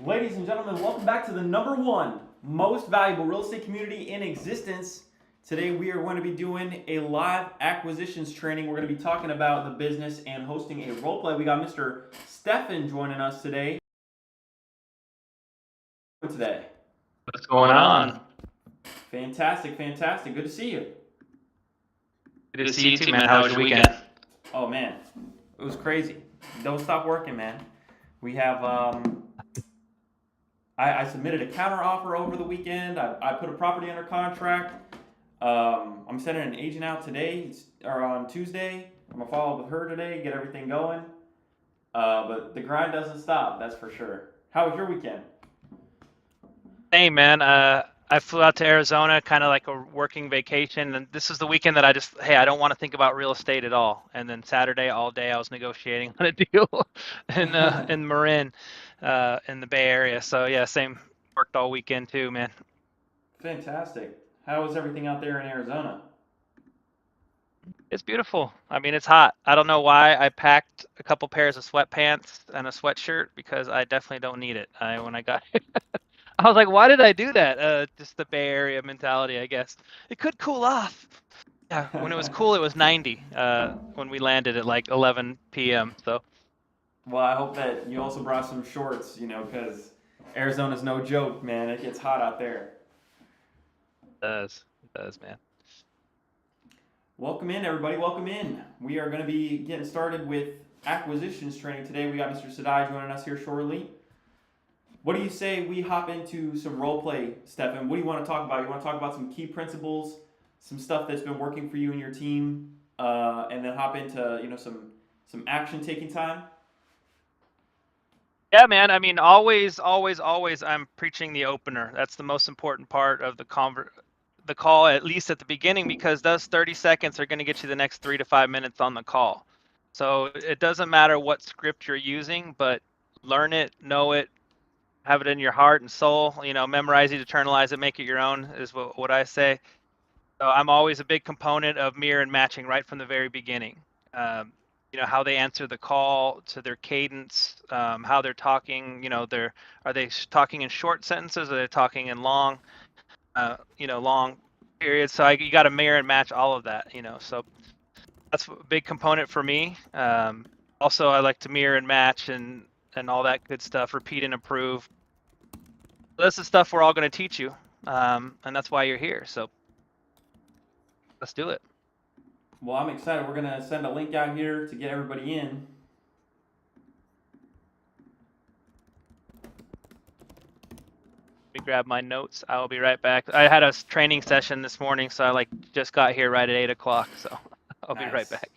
Ladies and gentlemen, welcome back to the number one most valuable real estate community in existence. Today we are going to be doing a live acquisitions training. We're going to be talking about the business and hosting a role play. We got Mr. Stefan joining us today. What's going on? Fantastic. Good to see you. Good to see you too, man. How was your weekend? Oh man, it was crazy. Don't stop working, man. We have I submitted a counter offer over the weekend. I put a property under contract. I'm sending an agent out today or on Tuesday. I'm gonna follow up with her today, get everything going. But the grind doesn't stop, that's for sure. How was your weekend? Hey, man. I flew out to Arizona, kind of like a working vacation, and this is the weekend that I don't want to think about real estate at all. And then Saturday, all day, I was negotiating on a deal in Marin, in the Bay Area. So yeah, same. Worked all weekend too, man. Fantastic. How was everything out there in Arizona? It's beautiful. I mean, it's hot. I don't know why I packed a couple pairs of sweatpants and a sweatshirt because I definitely don't need it. When I got I was like, why did I do that? Just the Bay Area mentality, I guess. It could cool off. Yeah, when it was cool, it was 90 when we landed at like 11 p.m. So, Well, I hope that you also brought some shorts, because Arizona's no joke, man. It gets hot out there. it does, man. Welcome in, everybody. Welcome in. We are going to be getting started with acquisitions training today. We got Mr. Sadai joining us here shortly. What do you say we hop into some role play, Stefan? What do you want to talk about? You want to talk about some key principles, some stuff that's been working for you and your team, and then hop into some action taking time. Yeah, man. I mean, always, I'm preaching the opener. That's the most important part of the call, at least at the beginning, because those 30 seconds are going to get you the next 3 to 5 minutes on the call. So it doesn't matter what script you're using, but learn it, know it, have it in your heart and soul. Memorize it, internalize it, make it your own is what I say. So I'm always a big component of mirror and matching right from the very beginning. How they answer the call, to their cadence, how they're talking. Are they talking in short sentences? Are they talking in long periods? So you got to mirror and match all of that. So that's a big component for me. Also, I like to mirror and match and all that good stuff. Repeat and improve. That's the stuff we're all going to teach you, and that's why you're here. So let's do it. Well, I'm excited. We're gonna send a link out here to get everybody in. Let me grab my notes. I will be right back. I had a training session this morning, so I just got here right at 8 o'clock. So I'll be right back.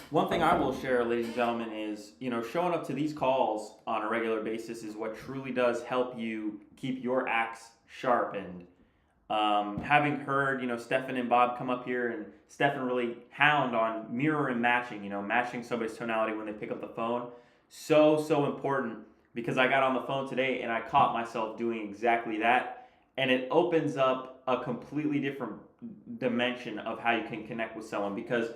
One thing I will share, ladies and gentlemen, is showing up to these calls on a regular basis is what truly does help you keep your axe sharpened. Having heard Stefan and Bob come up here, and Stefan really hound on mirror and matching, matching somebody's tonality when they pick up the phone, so important, because I got on the phone today and I caught myself doing exactly that, and it opens up a completely different dimension of how you can connect with someone. Because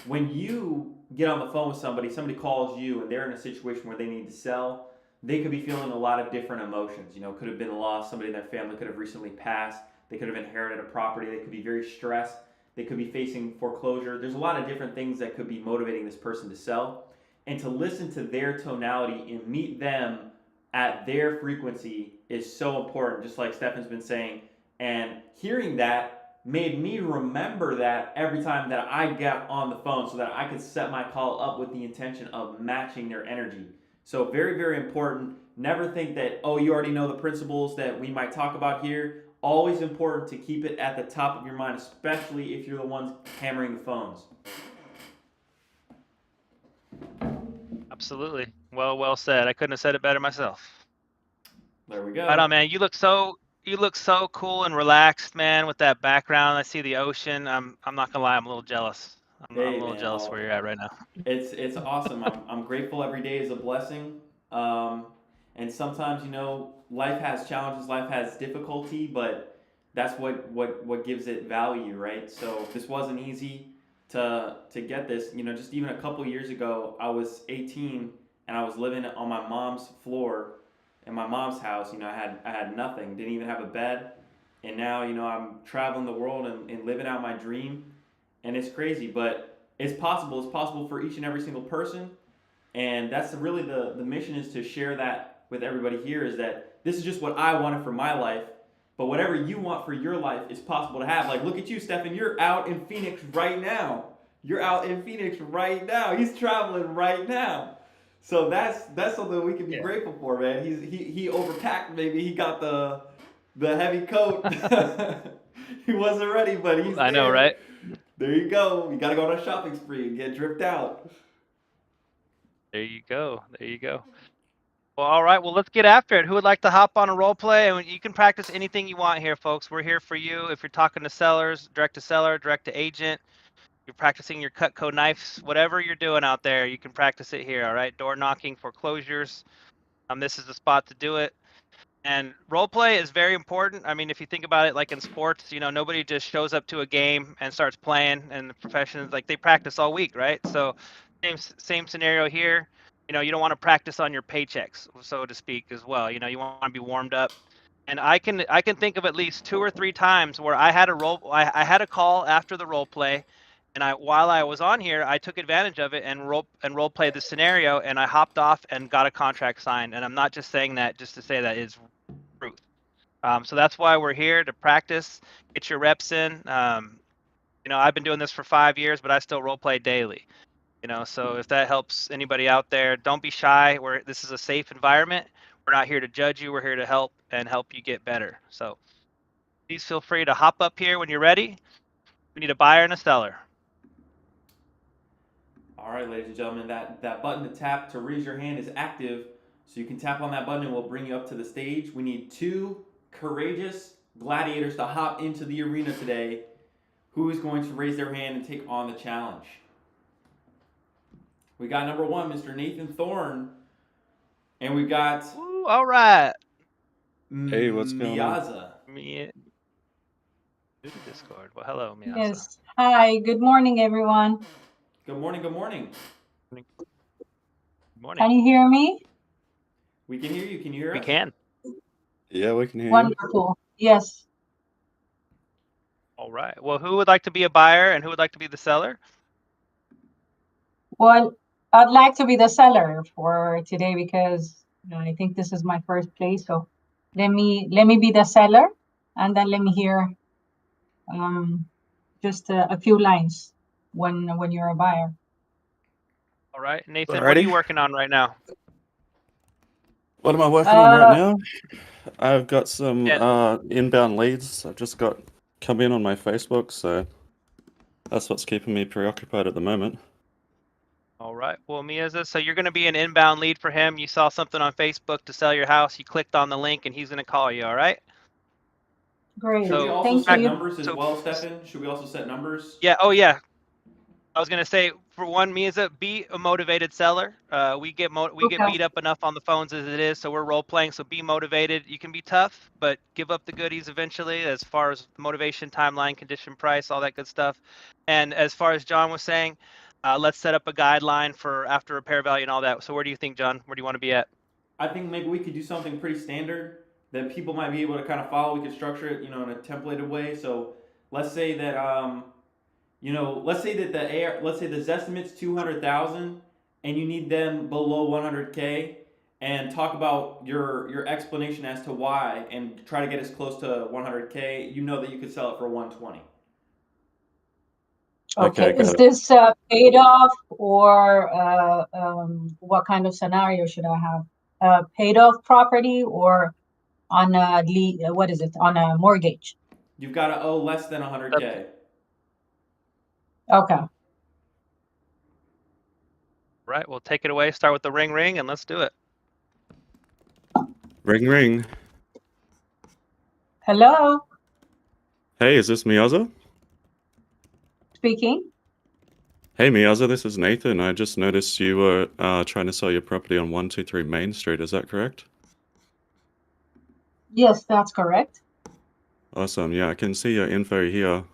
when you get on the phone with somebody calls you and they're in a situation where they need to sell, they could be feeling a lot of different emotions. Could have been lost, somebody in their family could have recently passed, they could have inherited a property, they could be very stressed, they could be facing foreclosure. There's a lot of different things that could be motivating this person to sell. And to listen to their tonality and meet them at their frequency is so important, just like Stefan's been saying. And hearing that made me remember that every time that I got on the phone, so that I could set my call up with the intention of matching their energy. So very, very important. Never think that, oh, you already know the principles that we might talk about here. Always important to keep it at the top of your mind, especially if you're the ones hammering the phones. Absolutely. Well said. I couldn't have said it better myself. There we go. Right on, man. You look so cool and relaxed, man, with that background. I see the ocean. I'm not gonna lie, I'm a little jealous. I'm a little jealous where you're at right now. It's awesome. I'm grateful. Every day is a blessing. And sometimes life has challenges, life has difficulty, but that's what gives it value, right? So this wasn't easy to get this. Just even a couple years ago, I was 18 and I was living on my mom's floor in my mom's house. I had nothing, didn't even have a bed, and now I'm traveling the world and living out my dream, and it's crazy, but it's possible. It's possible for each and every single person, and that's really the mission, is to share that with everybody here, is that this is just what I wanted for my life, but whatever you want for your life is possible to have. Like, look at you, Stefan. You're out in Phoenix right now. You're out in Phoenix right now. He's traveling right now. So that's something we can be Yeah. grateful for, man. He overpacked. Maybe he got the heavy coat. He wasn't ready, but he's I know, there. right? There you go. You got to go on a shopping spree and get dripped out. There you go. There you go. Well, all right. Well, let's get after it. Who would like to hop on a role play? And you can practice anything you want here, folks. We're here for you. If you're talking to sellers, direct to seller, direct to agent, you're practicing your Cutco knives, whatever you're doing out there, you can practice it here. All right. Door knocking, foreclosures. This is the spot to do it. And role play is very important. I mean, if you think about it, like in sports, nobody just shows up to a game and starts playing. And the professions, like, they practice all week, right? So same scenario here. You don't want to practice on your paychecks, so to speak, as well. You want to be warmed up. And I can think of at least 2 or 3 times where I had I had a call after the role play, and while I was on here, I took advantage of it and role played the scenario, and I hopped off and got a contract signed. And I'm not just saying that just to say that is truth. So that's why we're here, to practice, get your reps in. I've been doing this for 5 years, but I still role play daily. So if that helps anybody out there, don't be shy. This is a safe environment. We're not here to judge you. We're here to help you get better. So please feel free to hop up here when you're ready. We need a buyer and a seller. All right, ladies and gentlemen, that button to tap to raise your hand is active. So you can tap on that button and we'll bring you up to the stage. We need 2 courageous gladiators to hop into the arena today. Who is going to raise their hand and take on the challenge? We got number 1, Mr. Nathan Thorne. And we got Ooh, all right. Hey, what's going on? Miyaza. To Discord. Well, hello, Miyaza. Yes. Hi. Good morning, everyone. Good morning, good morning. Good morning. Can you hear me? We can hear you. Can you hear us? We can. Yeah, we can hear you. Wonderful. Yes. All right. Well, who would like to be a buyer and who would like to be the seller? Well, I'd like to be the seller for today because I think this is my first place. So let me be the seller, and then let me hear just a few lines when you're a buyer. All right, Nathan, what are you working on right now? What am I working on right now? I've got some inbound leads. I've just got come in on my Facebook, so that's what's keeping me preoccupied at the moment. All right. Well, Miyaza, so you're going to be an inbound lead for him. You saw something on Facebook to sell your house. You clicked on the link, and he's going to call you. All right. Great. Should we also Thank set you. numbers as well, Stefan? Should we also set numbers? Yeah. Oh, yeah. I was going to say, for one, Miyaza, be a motivated seller. We get beat up enough on the phones as it is, so we're role playing. So be motivated. You can be tough, but give up the goodies eventually, as far as motivation, timeline, condition, price, all that good stuff. And as far as John was saying, let's set up a guideline for after repair value and all that. So where do you think, John? Where do you want to be at? I think maybe we could do something pretty standard that people might be able to kind of follow. We could structure it, in a templated way. So let's say that let's say that the Zestimate's 200,000 and you need them below 100K, and talk about your explanation as to why, and try to get as close to 100K. You know that you could sell it for 120. Okay. Is this paid off, or what kind of scenario should I have? Paid off property, or on a on a mortgage? You've got to owe less than 100K. Okay. Right. We'll take it away. Start with the ring ring, and let's do it. Ring ring. Hello. Hey, is this Miyaza? Speaking. Hey, Miyaza, this is Nathan. I just noticed you were trying to sell your property on 123 Main Street. Is that correct? Yes, that's correct. Awesome. Yeah, I can see your info here.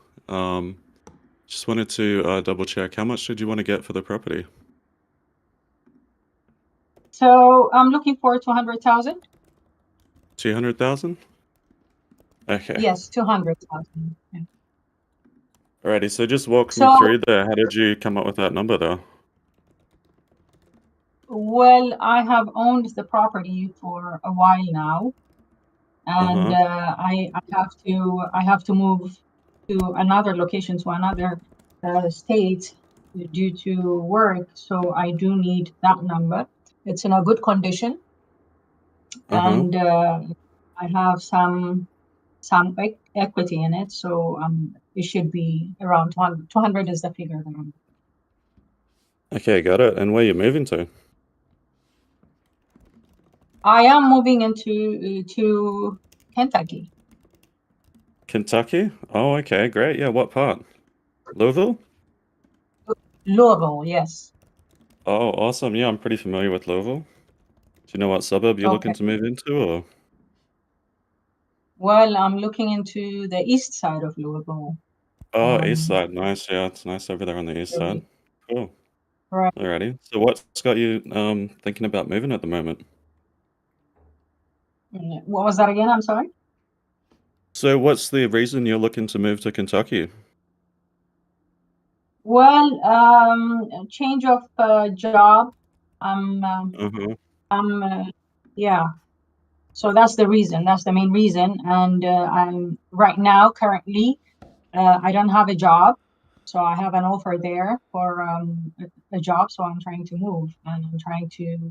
Just wanted to double check. How much did you want to get for the property? So I'm looking for 200,000. 200,000? Okay. Yes, 200,000. Yeah. Alrighty, so just walk me So, through there. How did you come up with that number though? well, I have owned the property for a while now, and I have to move to another location, to another state due to work. So I do need that number. It's in a good condition, and I have some equity in it. So it should be around 200. 200 is the figure that I'm. Okay, got it. And where you moving to? I am moving into to Kentucky. Kentucky? Oh, okay, great. Yeah, what part? Louisville? Louisville, yes. Oh, awesome. Yeah, I'm pretty familiar with Louisville. Do you know what suburb you're looking Okay. to move into, or? Well, I'm looking into the east side of Louisville. Oh, east side. Nice. Yeah, it's nice over there on the east side. Cool. Right. Alrighty. So what's got you thinking about moving at the moment? What was that again? I'm sorry. So what's the reason you're looking to move to Kentucky? Well, a change of job. I'm, yeah. So that's the reason. That's the main reason. And I'm right now, currently, I don't have a job. So I have an offer there for a job. So I'm trying to move, and I'm trying to,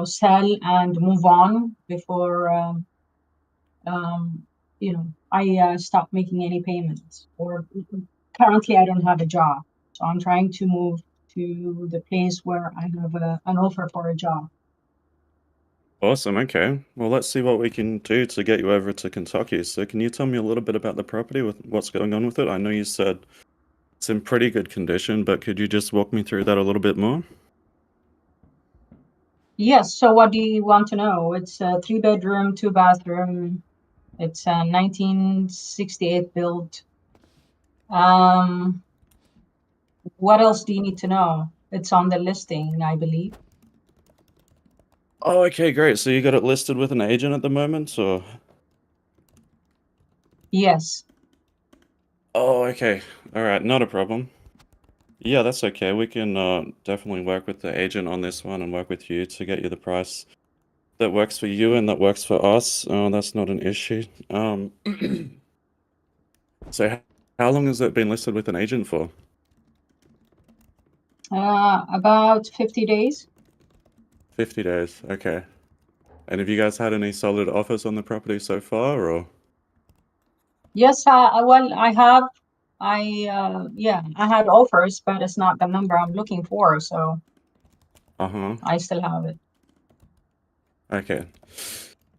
sell and move on before, I stop making any payments. Or currently, I don't have a job. So I'm trying to move to the place where I have an offer for a job. Awesome. Okay. Well, let's see what we can do to get you over to Kentucky. So can you tell me a little bit about the property, with what's going on with it? I know you said it's in pretty good condition, but could you just walk me through that a little bit more? Yes. So what do you want to know? It's a 3-bedroom, 2-bathroom. It's a 1968 built. What else do you need to know? It's on the listing, I believe. Oh, okay, great. So you got it listed with an agent at the moment, or? Yes. Oh, okay. All right, not a problem. Yeah, that's okay. We can definitely work with the agent on this one and work with you to get you the price that works for you and that works for us. That's not an issue. So how long has it been listed with an agent for? About 50 days. 50 days. Okay. And have you guys had any solid offers on the property so far, or? Yes. Well, I have. I had offers, but it's not the number I'm looking for. So I still have it. Okay.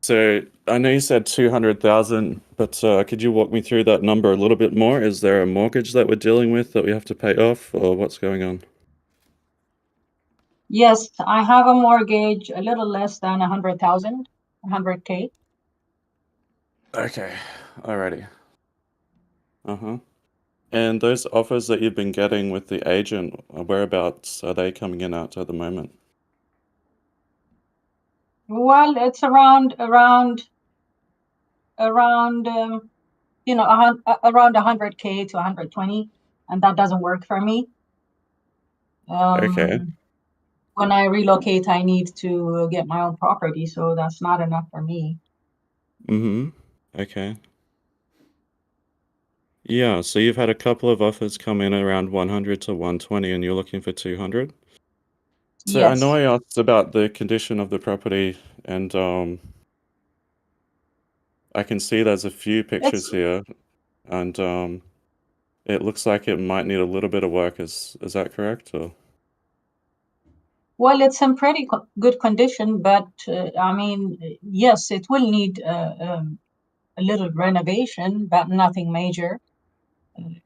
So I know you said 200,000, but could you walk me through that number a little bit more? Is there a mortgage that we're dealing with that we have to pay off, or what's going on? Yes, I have a mortgage a little less than 100,000, 100K. Okay. Alrighty. And those offers that you've been getting with the agent, whereabouts are they coming in at the moment? Well, it's around around 100K to 120, and that doesn't work for me. Okay. When I relocate, I need to get my own property, so that's not enough for me. Okay. Yeah, so you've had a couple of offers come in around 100 to 120 and you're looking for 200? So I know Yes. I asked about the condition of the property, and I can see there's a few pictures It's here, and it looks like it might need a little bit of work. Is that correct? Or? Well, it's in pretty good condition, but I mean, yes, it will need a little renovation, but nothing major.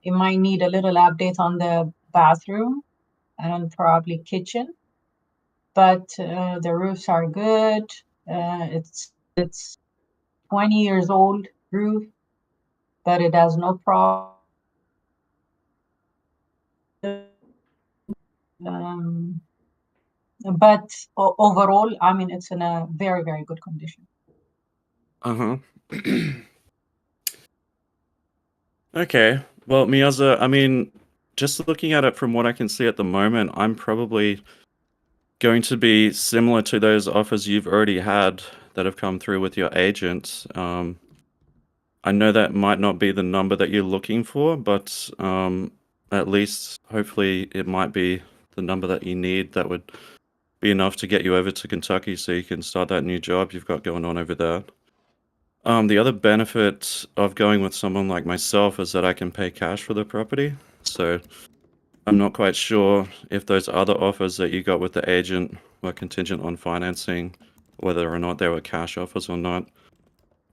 It might need a little update on the bathroom and probably kitchen, but the roofs are good. It's 20 years old roof, but it has no problem. but overall, I mean, it's in a very, very good condition. Okay. Well, Miyaza, I mean, just looking at it from what I can see at the moment, I'm probably going to be similar to those offers you've already had that have come through with your agent. I know that might not be the number that you're looking for, but at least hopefully it might be the number that you need that would be enough to get you over to Kentucky so you can start that new job you've got going on over there. The other benefit of going with someone like myself is that I can pay cash for the property. So I'm not quite sure if those other offers that you got with the agent were contingent on financing, whether or not they were cash offers or not.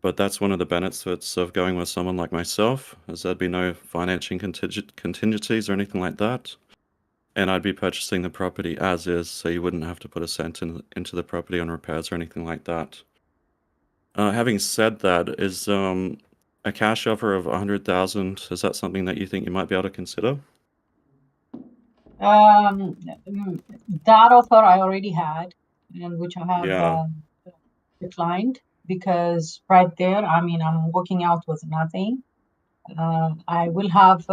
But that's one of the benefits of going with someone like myself, is there'd be no financing contingencies or anything like that. And I'd be purchasing the property as is, so you wouldn't have to put a cent into the property on repairs or anything like that. Having said that, is a cash offer of 100,000, is that something that you think you might be able to consider? That offer I already had, and which I have Yeah. declined, because right there, I mean, I'm walking out with nothing. I will have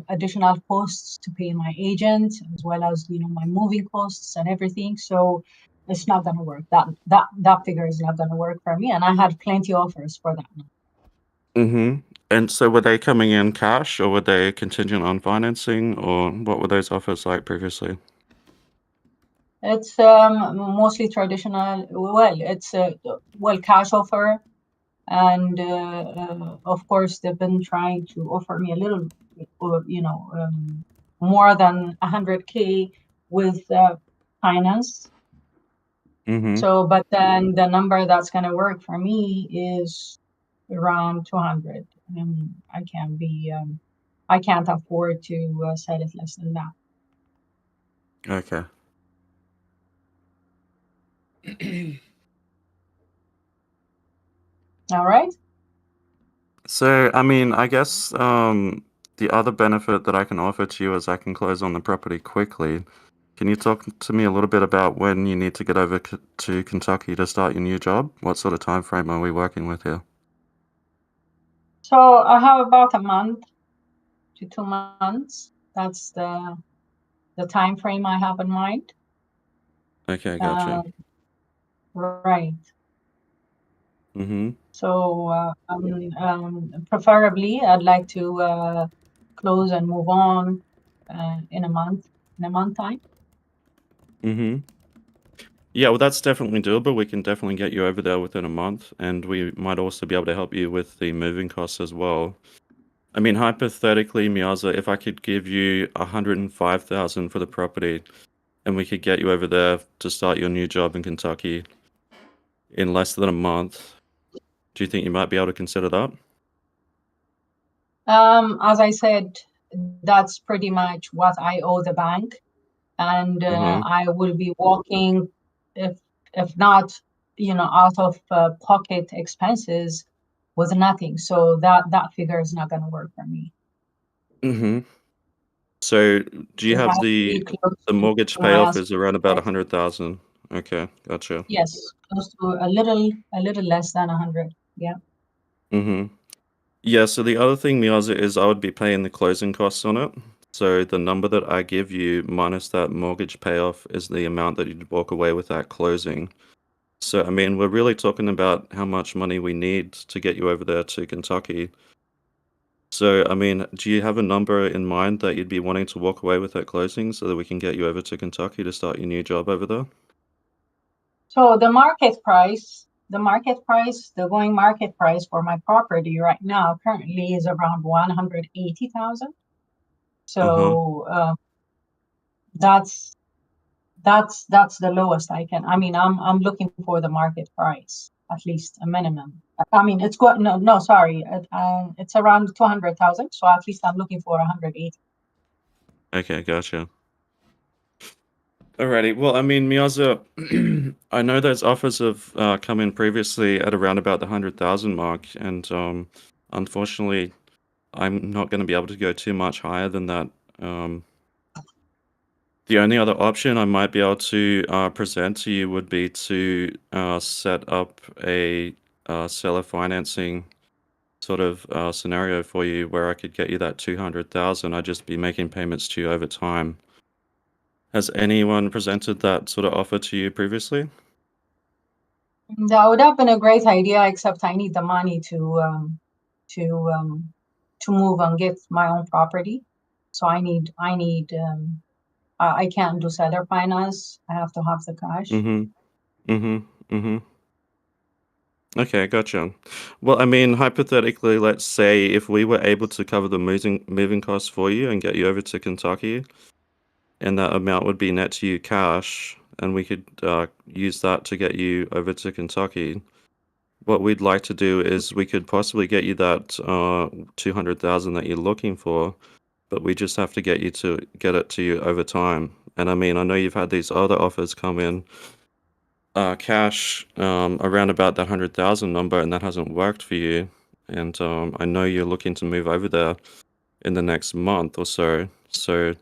additional costs to pay my agent, as well as, you know, my moving costs and everything. So it's not going to work. That figure is not going to work for me. And I had plenty offers for that. Mm-hmm. And so were they coming in cash, or were they contingent on financing, or what were those offers like previously? It's mostly traditional. Well, it's a cash offer, and of course they've been trying to offer me a little, you know, more than 100K with finance. Mm-hmm. So, but then the number that's going to work for me is around 200. I can't be, I can't afford to sell it less than that. Okay. All right. So, I mean, I guess the other benefit that I can offer to you is I can close on the property quickly. Can you talk to me a little bit about when you need to get over to Kentucky to start your new job? What sort of time frame are we working with here? So I have about a month to 2 months. That's the time frame I have in mind. Okay, gotcha. Right. Mm-hmm. So preferably, I'd like to close and move on in a month time. Mm-hmm. Yeah, well, that's definitely doable. We can definitely get you over there within a month, and we might also be able to help you with the moving costs as well. I mean, hypothetically, Miyaza, if I could give you 105,000 for the property, and we could get you over there to start your new job in Kentucky in less than a month, do you think you might be able to consider that? As I said, that's pretty much what I owe the bank, and I will be walking, if not, you know, out of pocket expenses with nothing. So that figure is not going to work for me. Mm-hmm. So, do you It have has to be the close mortgage to my payoff asking is around about price. 100,000? Okay, gotcha. Yes, close to a little less than 100. Yeah. Mm-hmm. Yeah, so the other thing, Miyaza, is I would be paying the closing costs on it. So the number that I give you minus that mortgage payoff is the amount that you'd walk away with at closing. So, I mean, we're really talking about how much money we need to get you over there to Kentucky. So, I mean, do you have a number in mind that you'd be wanting to walk away with at closing so that we can get you over to Kentucky to start your new job over there? So the going market price for my property right now currently is around 180,000. So that's the lowest I can. I mean, I'm looking for the market price, at least a minimum. I mean, it's got no, sorry, it's around 200,000. So at least I'm looking for 180. Okay, gotcha. Alrighty. Well, I mean, Miyaza, I know those offers have come in previously at around about the 100,000 mark, and unfortunately, I'm not going to be able to go too much higher than that. The only other option I might be able to present to you would be to set up a seller financing sort of scenario for you where I could get you that 200,000. I'd just be making payments to you over time. Has anyone presented that sort of offer to you previously? That would have been a great idea, except I need the money to move and get my own property. So I can't do seller finance. I have to have the cash. Okay, gotcha. Well, I mean, hypothetically, let's say if we were able to cover the moving costs for you and get you over to Kentucky, and that amount would be net to you cash, and we could use that to get you over to Kentucky. What we'd like to do is we could possibly get you that 200,000 that you're looking for, but we just have to get it to you over time. And I mean, I know you've had these other offers come in cash around about that 100,000 number, and that hasn't worked for you. And I know you're looking to move over there in the next month or so. So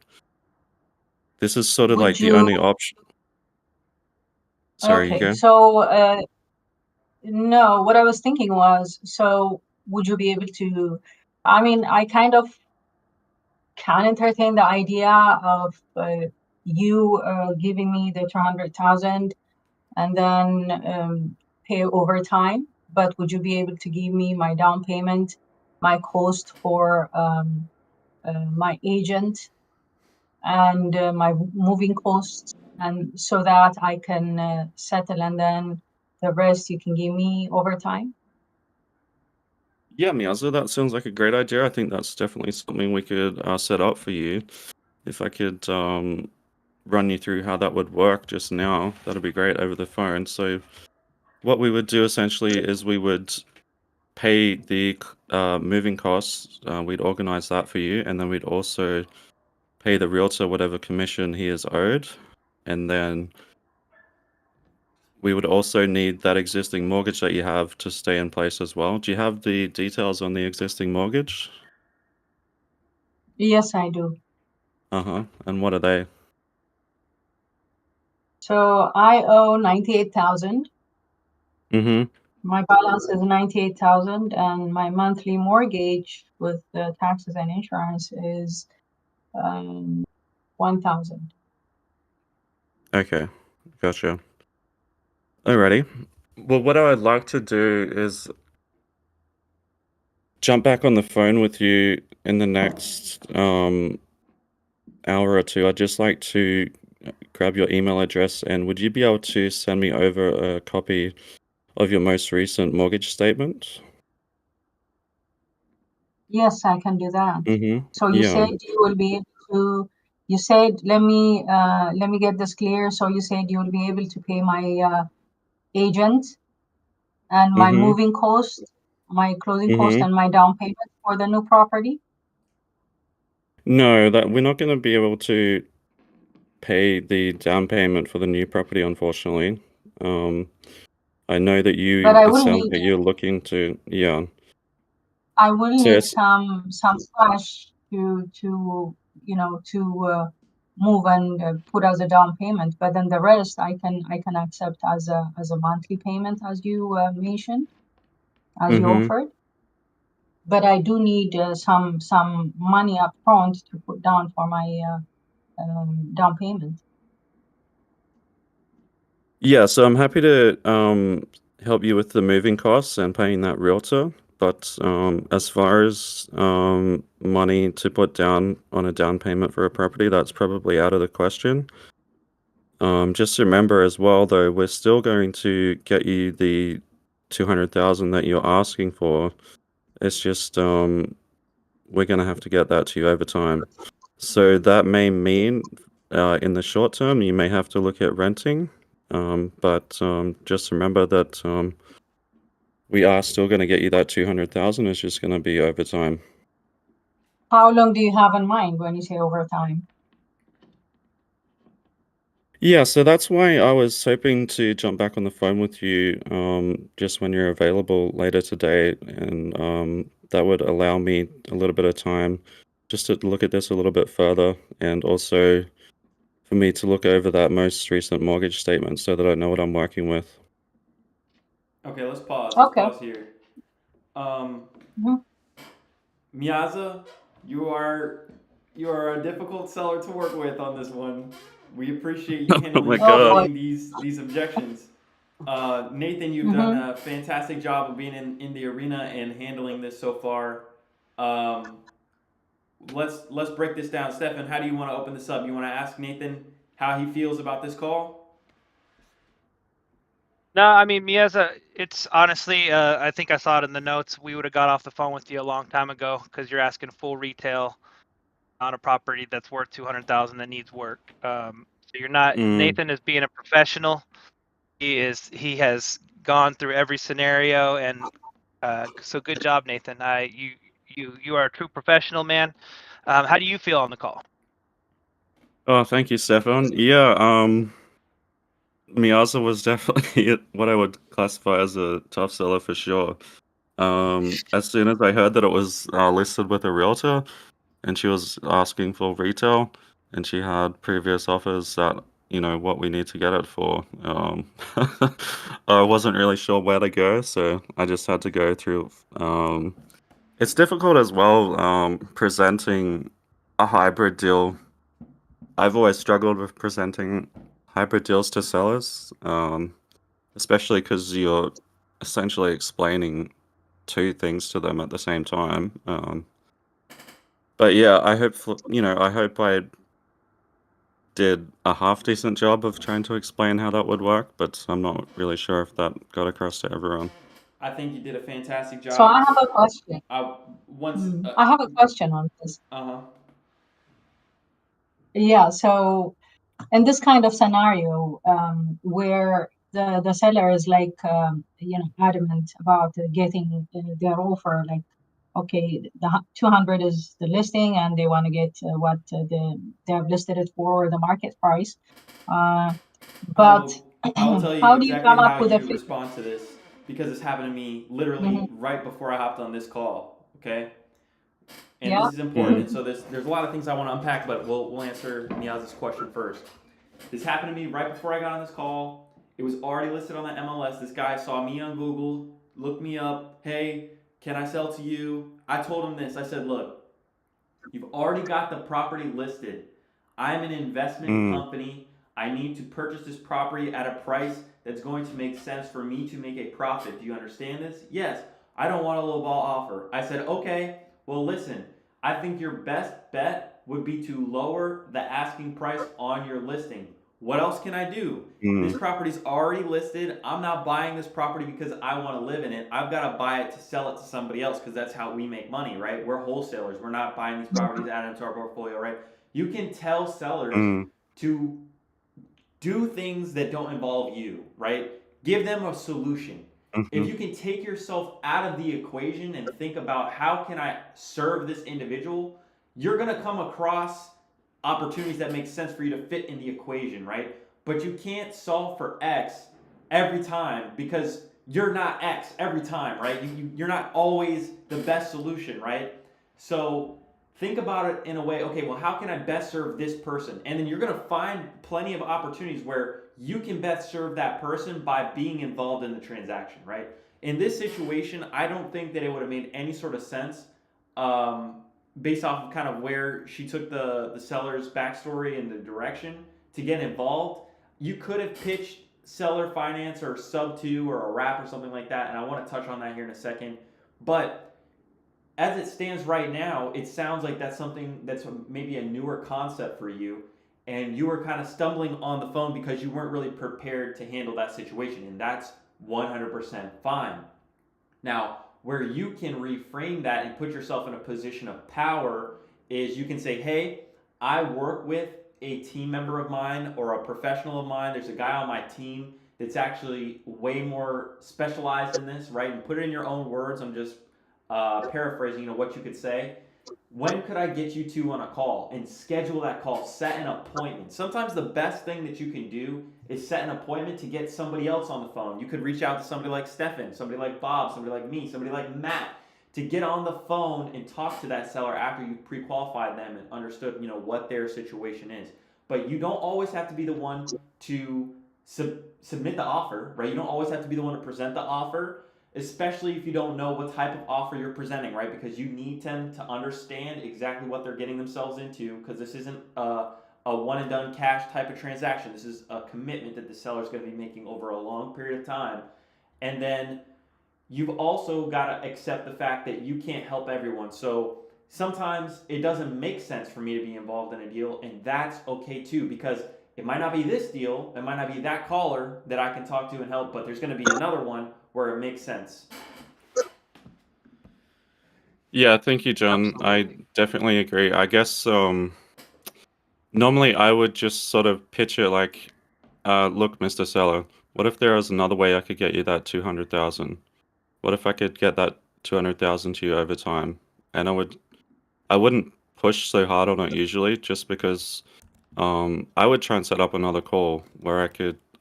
this is sort of Would like the you- only option. Sorry, you Okay, go. so no, what I was thinking was, so would you be able to, I mean, I kind of can entertain the idea of you giving me the 200,000 and then pay over time, but would you be able to give me my down payment, my cost for my agent, and my moving costs, and so that I can settle, and then the rest you can give me over time? Yeah, Miaza, that sounds like a great idea. I think that's definitely something we could set up for you. If I could run you through how that would work just now, that'd be great over the phone. So what we would do essentially is we would pay the moving costs. We'd organize that for you, and then we'd also pay the realtor whatever commission he is owed. And then we would also need that existing mortgage that you have to stay in place as well. Do you have the details on the existing mortgage? Yes, I do. And what are they? So I owe 98,000. My balance is 98,000, and my monthly mortgage with the taxes and insurance is 1,000. Okay, gotcha. Alrighty. Well, what I would like to do is jump back on the phone with you in the next hour or two. I'd just like to grab your email address, and would you be able to send me over a copy of your most recent mortgage statement? Yes, I can do that. So you Yeah. said you will be able to, you said, let me get this clear. So you said you will be able to pay my agent and my moving cost, my closing cost, and my down payment for the new property? No, that we're not going to be able to pay the down payment for the new property, unfortunately. I know that But I it will sounds need, like you're looking to, yeah. I will So need it's, some cash to move and put as a down payment. But then the rest I can accept as a monthly payment, as you mentioned, as you offered. But I do need some money up front to put down for my down payment. yeah, so I'm happy to help you with the moving costs and paying that realtor. But as far as money to put down on a down payment for a property, that's probably out of the question. Just remember as well, though, we're still going to get you the 200,000 that you're asking for. It's just we're going to have to get that to you over time. So that may mean in the short term you may have to look at renting, but just remember that we are still going to get you that 200,000. It's just going to be over time. How long do you have in mind when you say over time? Yeah, so that's why I was hoping to jump back on the phone with you just when you're available later today, and that would allow me a little bit of time just to look at this a little bit further, and also for for me to look over that most recent mortgage statement so that I know what I'm working with. Okay, let's pause. Let's Okay. pause here. Mhm. Miyaza, you are a difficult seller to work with on this one. We appreciate you Oh my Oh boy. god. handling these objections. Nathan, you've done Mm-hmm. a fantastic job of being in the arena and handling this so far. Um, let's break this down. Stefan, how do you want to open this up? You want to ask Nathan how he feels about this call? No, I mean, Miaza, it's honestly, I think I saw it in the notes. We would have got off the phone with you a long time ago because you're asking full retail on a property that's worth 200,000 that needs work. So you're not. Nathan is being a professional. He has gone through every scenario, and so good job, Nathan. You are a true professional, man. How do you feel on the call? Oh, thank you, Stefan. Yeah, Miyaza was definitely what I would classify as a tough seller for sure. As soon as I heard that it was listed with a realtor and she was asking for retail and she had previous offers at, what we need to get it for, I wasn't really sure where to go, so I just had to go through. It's difficult as well, presenting a hybrid deal. I've always struggled with presenting hybrid deals to sellers, especially because you're essentially explaining two things to them at the same time. But yeah, I hope I did a half decent job of trying to explain how that would work, but I'm not really sure if that got across to everyone. I think you did a fantastic So I job. have a question. Once, I have a question on this. uh-huh. Yeah, so in this kind of scenario, where the seller is like, adamant about getting their offer, like, okay, the 200 is the listing, and they want to get what they have listed it for, the market price. But I will tell you how do you exactly come up how with a you figure? respond to this because this happened to me literally Mhm. right before I hopped on this call. Okay, and Yeah. this is important. And so there's a lot of things I want to unpack, but we'll answer Miaza's question first. This happened to me right before I got on this call. It was already listed on the MLS. This guy saw me on Google, looked me up. Hey, can I sell to you? I told him this. I said, look, you've already got the property listed. I'm an investment Mm, company. I need to purchase this property at a price that's going to make sense for me to make a profit. Do you understand this? Yes. I don't want a low ball offer. I said, okay, well, listen, I think your best bet would be to lower the asking price on your listing. What else can I do? This mm, property's already listed. I'm not buying this property because I want to live in it. I've got to buy it to sell it to somebody else because that's how we make money, right? We're wholesalers. We're not buying these properties, adding them to our portfolio, right? You can tell sellers mm, to do things that don't involve you, right? Give them a solution. If mhm, you can take yourself out of the equation and think about how can I serve this individual, you're going to come across opportunities that make sense for you to fit in the equation, right? But you can't solve for X every time because you're not X every time, right? You're not always the best solution, right? So think about it in a way, okay, well, how can I best serve this person? And then you're going to find plenty of opportunities where you can best serve that person by being involved in the transaction, right? In this situation, I don't think that it would have made any sort of sense um, based off of kind of where she took the seller's backstory and the direction to get involved. You could have pitched seller finance or sub two or a wrap or something like that, and I want to touch on that here in a second. But as it stands right now, it sounds like that's something that's maybe a newer concept for you, and you were kind of stumbling on the phone because you weren't really prepared to handle that situation, and that's 100% fine. Now, where you can reframe that and put yourself in a position of power is you can say, hey, I work with a team member of mine or a professional of mine. There's a guy on my team that's actually way more specialized in this, right? And put it in your own words. I'm just paraphrasing, what you could say. When could I get you two on a call and schedule that call? Set an appointment. Sometimes the best thing that you can do is set an appointment to get somebody else on the phone. You could reach out to somebody like Stefan, somebody like Bob, somebody like me, somebody like Matt to get on the phone and talk to that seller after you pre-qualified them and understood, what their situation is. but you don't always have to be the one to submit the offer, right? You don't always have to be the one to present the offer, especially if you don't know what type of offer you're presenting, right? Because you need them to understand exactly what they're getting themselves into, because this isn't a one and done cash type of transaction. This is a commitment that the seller is going to be making over a long period of time. And then you've also got to accept the fact that you can't help everyone. So sometimes it doesn't make sense for me to be involved in a deal, and that's okay too, because it might not be this deal, it might not be that caller that I can talk to and help, but there's going to be another one where it makes sense. Yeah, thank you, John. Absolutely. I definitely agree. I guess normally I would just sort of pitch it like, look, Mr. Seller, what if there was another way I could get you that 200,000? What if I could get that 200,000 to you over time? And I wouldn't push so hard on it usually, just because I would try and set up another call where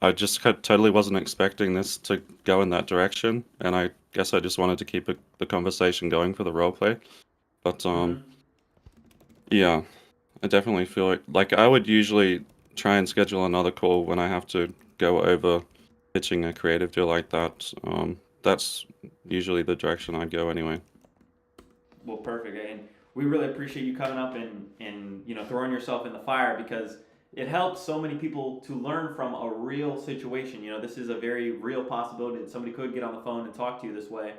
I just totally wasn't expecting this to go in that direction, and I guess I just wanted to keep the conversation going for the role play. But yeah, I definitely feel like I would usually try and schedule another call when I have to go over pitching a creative deal like that. That's usually the direction I'd go anyway. Well, perfect. And we really appreciate you coming up and throwing yourself in the fire, because it helps so many people to learn from a real situation. This is a very real possibility that somebody could get on the phone and talk to you this way.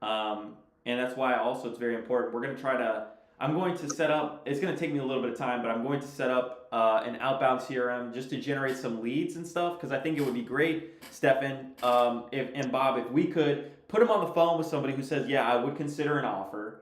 And that's why also it's very important. I'm going to set up, it's going to take me a little bit of time, but I'm going to set up an outbound CRM just to generate some leads and stuff, because I think it would be great, Stefan, and Bob, if we could put them on the phone with somebody who says, yeah, I would consider an offer,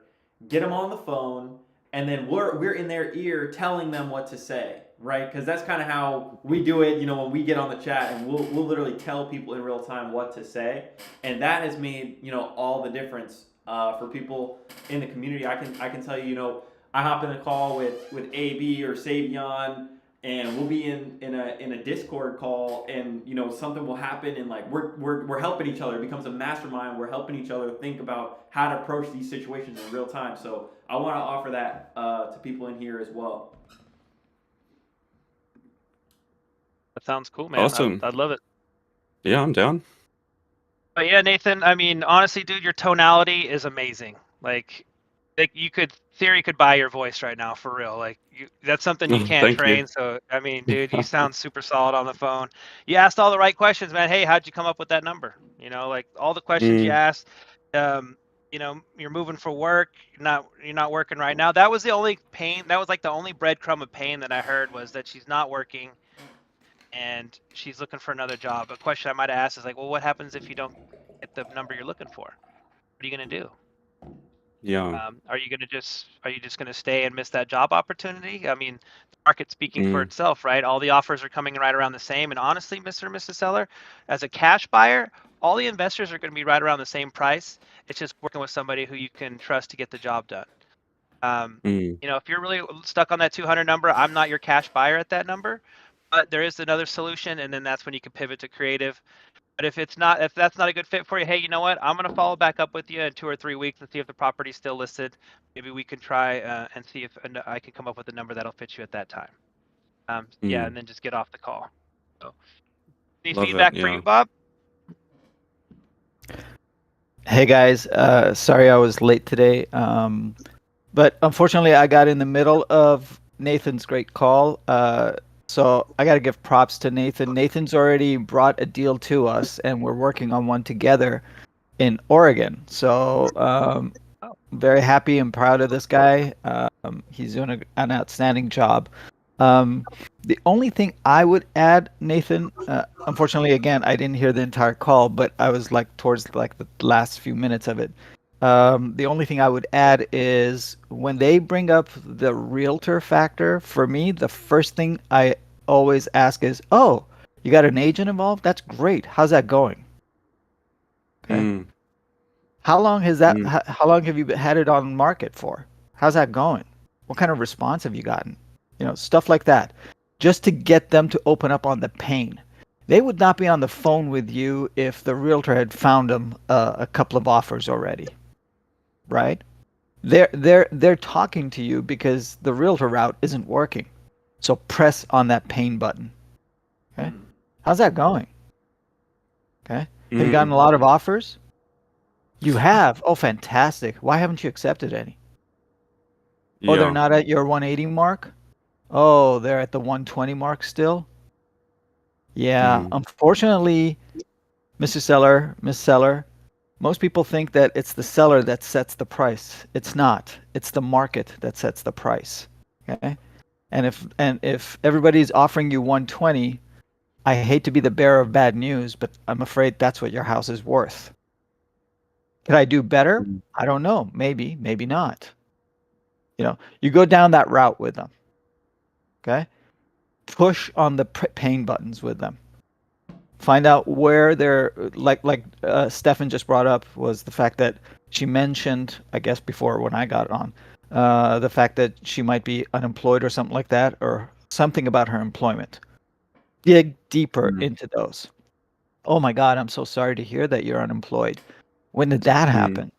get them on the phone, and then we're in their ear telling them what to say, right? Because that's kind of how we do it, when we get on the chat, and we'll literally tell people in real time what to say, and that has made all the difference for people in the community. I can tell you, I hop in a call with AB or Savion, and we'll be in a Discord call, and something will happen, and like we're helping each other. It becomes a mastermind. We're helping each other think about how to approach these situations in real time. So I want to offer that to people in here as well. That sounds cool, man. Awesome. I love it. Yeah, I'm down. But yeah, Nathan, I mean, honestly, dude, your tonality is amazing. Like you could buy your voice right now for real. Like that's something you can't Thank train. you. So I mean, dude, you sound super solid on the phone. You asked all the right questions, man. Hey, how'd you come up with that number? Like all the questions you asked. You're moving for work. You're not working right now. That was the only pain. That was like the only breadcrumb of pain that I heard, was that she's not working and she's looking for another job. A question I might have asked is like, well, what happens if you don't get the number you're looking for? What are you gonna do? Yeah. Are you just gonna stay and miss that job opportunity? I mean, the market's speaking for itself, right? All the offers are coming right around the same. And honestly, Mr. and Mrs. Seller, as a cash buyer, all the investors are going to be right around the same price. It's just working with somebody who you can trust to get the job done. If you're really stuck on that 200 number, I'm not your cash buyer at that number, but there is another solution, and then that's when you can pivot to creative. But if that's not a good fit for you, hey, you know what? I'm going to follow back up with you in 2 or 3 weeks and see if the property's still listed. Maybe we can try and see if I can come up with a number that'll fit you at that time. Yeah, and then just get off the call. So, any Love feedback it, for yeah. you, Bob? Hey guys, sorry I was late today, but unfortunately I got in the middle of Nathan's great call, so I got to give props to Nathan. Nathan's already brought a deal to us, and we're working on one together in Oregon. So very happy and proud of this guy. He's doing an outstanding job. The only thing I would add, Nathan, unfortunately, again, I didn't hear the entire call, but I was like towards like the last few minutes of it. The only thing I would add is when they bring up the realtor factor, for me, the first thing I always ask is, oh, you got an agent involved? That's great. How's that going? Okay. How long has that, how long have you had it on market for? How's that going? What kind of response have you gotten? Stuff like that, just to get them to open up on the pain. They would not be on the phone with you if the realtor had found them a couple of offers already, right? They're talking to you because the realtor route isn't working. So press on that pain button. Okay. How's that going? Okay. Have you gotten a lot of offers? You have. Oh, fantastic. Why haven't you accepted any? Oh, they're not at your 180 mark? Oh, they're at the 120 mark still? Yeah. Unfortunately, Mr. Seller, Miss Seller, most people think that it's the seller that sets the price. It's not. It's the market that sets the price. Okay? And if everybody's offering you 120, I hate to be the bearer of bad news, but I'm afraid that's what your house is worth. Could I do better? I don't know. Maybe, maybe not. You go down that route with them. Okay? Push on the pain buttons with them. Find out where they're like Stefan just brought up was the fact that she mentioned, I guess before when I got on, the fact that she might be unemployed or something like that, or something about her employment. Dig deeper into those. Oh my God, I'm so sorry to hear that you're unemployed. When did that happen?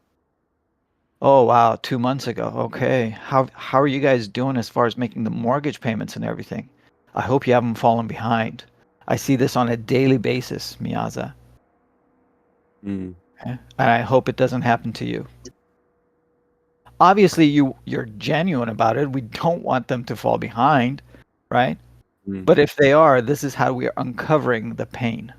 Oh wow, 2 months ago. Okay. How are you guys doing as far as making the mortgage payments and everything? I hope you haven't fallen behind. I see this on a daily basis, Miyaza. Okay? And I hope it doesn't happen to you. Obviously, you're genuine about it. We don't want them to fall behind, right? But if they are, this is how we are uncovering the pain.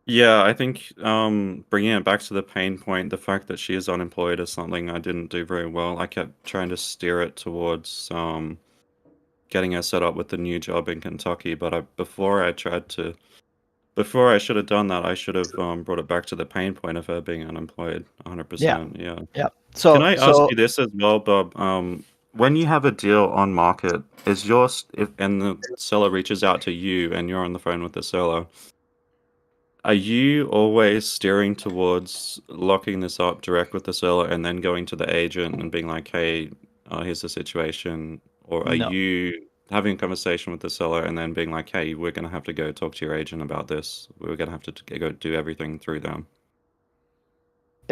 Yeah, I think bringing it back to the pain point, the fact that she is unemployed is something I didn't do very well. I kept trying to steer it towards getting her set up with the new job in Kentucky, but before I should have done that, I should have brought it back to the pain point of her being unemployed. 100%. Yeah. Yeah. So Can I ask you this as well, Bob? When you have a deal on market, and the seller reaches out to you and you're on the phone with the seller, are you always steering towards locking this up direct with the seller and then going to the agent and being like, hey, here's the situation? Or are No. you having a conversation with the seller and then being like, hey, we're going to have to go talk to your agent about this. We're going to have to go do everything through them.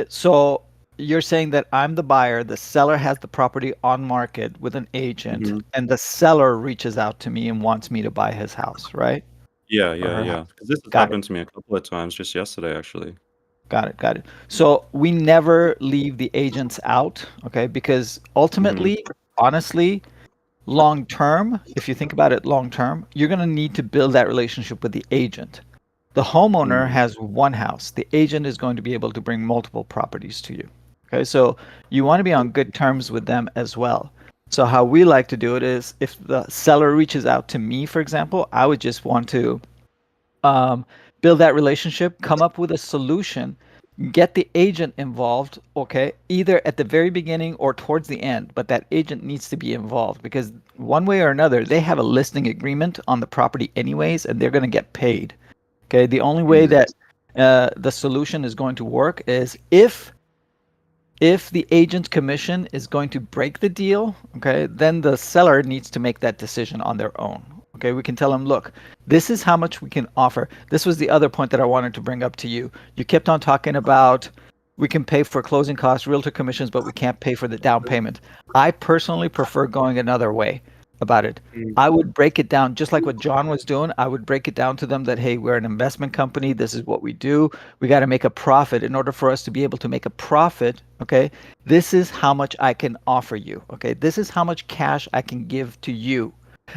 So you're saying that I'm the buyer, the seller has the property on market with an agent, and the seller reaches out to me and wants me to buy his house, right? Yeah. Or- Because this has Got happened to me a couple of times just yesterday, actually. Got it. So we never leave the agents out, okay? Because ultimately, honestly, long term, if you think about it long term, you're going to need to build that relationship with the agent. The homeowner has one house. The agent is going to be able to bring multiple properties to you. Okay, so you want to be on good terms with them as well. So how we like to do it is if the seller reaches out to me, for example, I would just want to build that relationship, come up with a solution, get the agent involved, okay, either at the very beginning or towards the end, but that agent needs to be involved because one way or another, they have a listing agreement on the property anyways, and they're going to get paid. Okay, the only way that the solution is going to work is if the agent's commission is going to break the deal, okay, then the seller needs to make that decision on their own. Okay, we can tell them, look, this is how much we can offer. This was the other point that I wanted to bring up to you. You kept on talking about we can pay for closing costs, realtor commissions, but we can't pay for the down payment. I personally prefer going another way about it. I would break it down just like what John was doing. I would break it down to them that, hey, we're an investment company. This is what we do. We got to make a profit. In order for us to be able to make a profit, okay, this is how much I can offer you. Okay, this is how much cash I can give to you.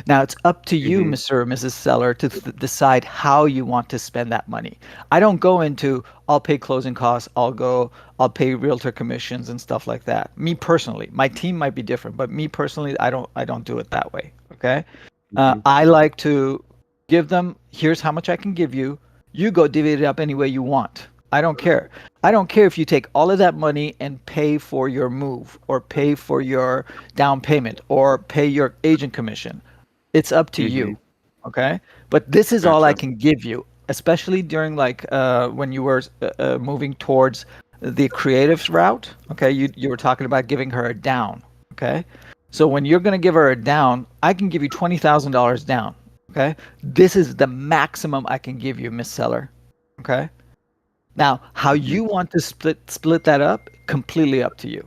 Now it's up to you, Mr. or Mrs. Seller, to decide how you want to spend that money. I don't go into, I'll pay closing costs, I'll pay realtor commissions and stuff like that. Me personally, my team might be different, but me personally, I don't do it that way. Okay. I like to give them, here's how much I can give you. You go divvy it up any way you want. I don't care. I don't care if you take all of that money and pay for your move or pay for your down payment or pay your agent commission. It's up to you, okay? But this is all I can give you, especially during like when you were moving towards the creatives route, okay? You were talking about giving her a down, okay? So when you're going to give her a down, I can give you $20,000 down, okay? This is the maximum I can give you, Miss Seller, okay? Now, how you want to split that up, completely up to you.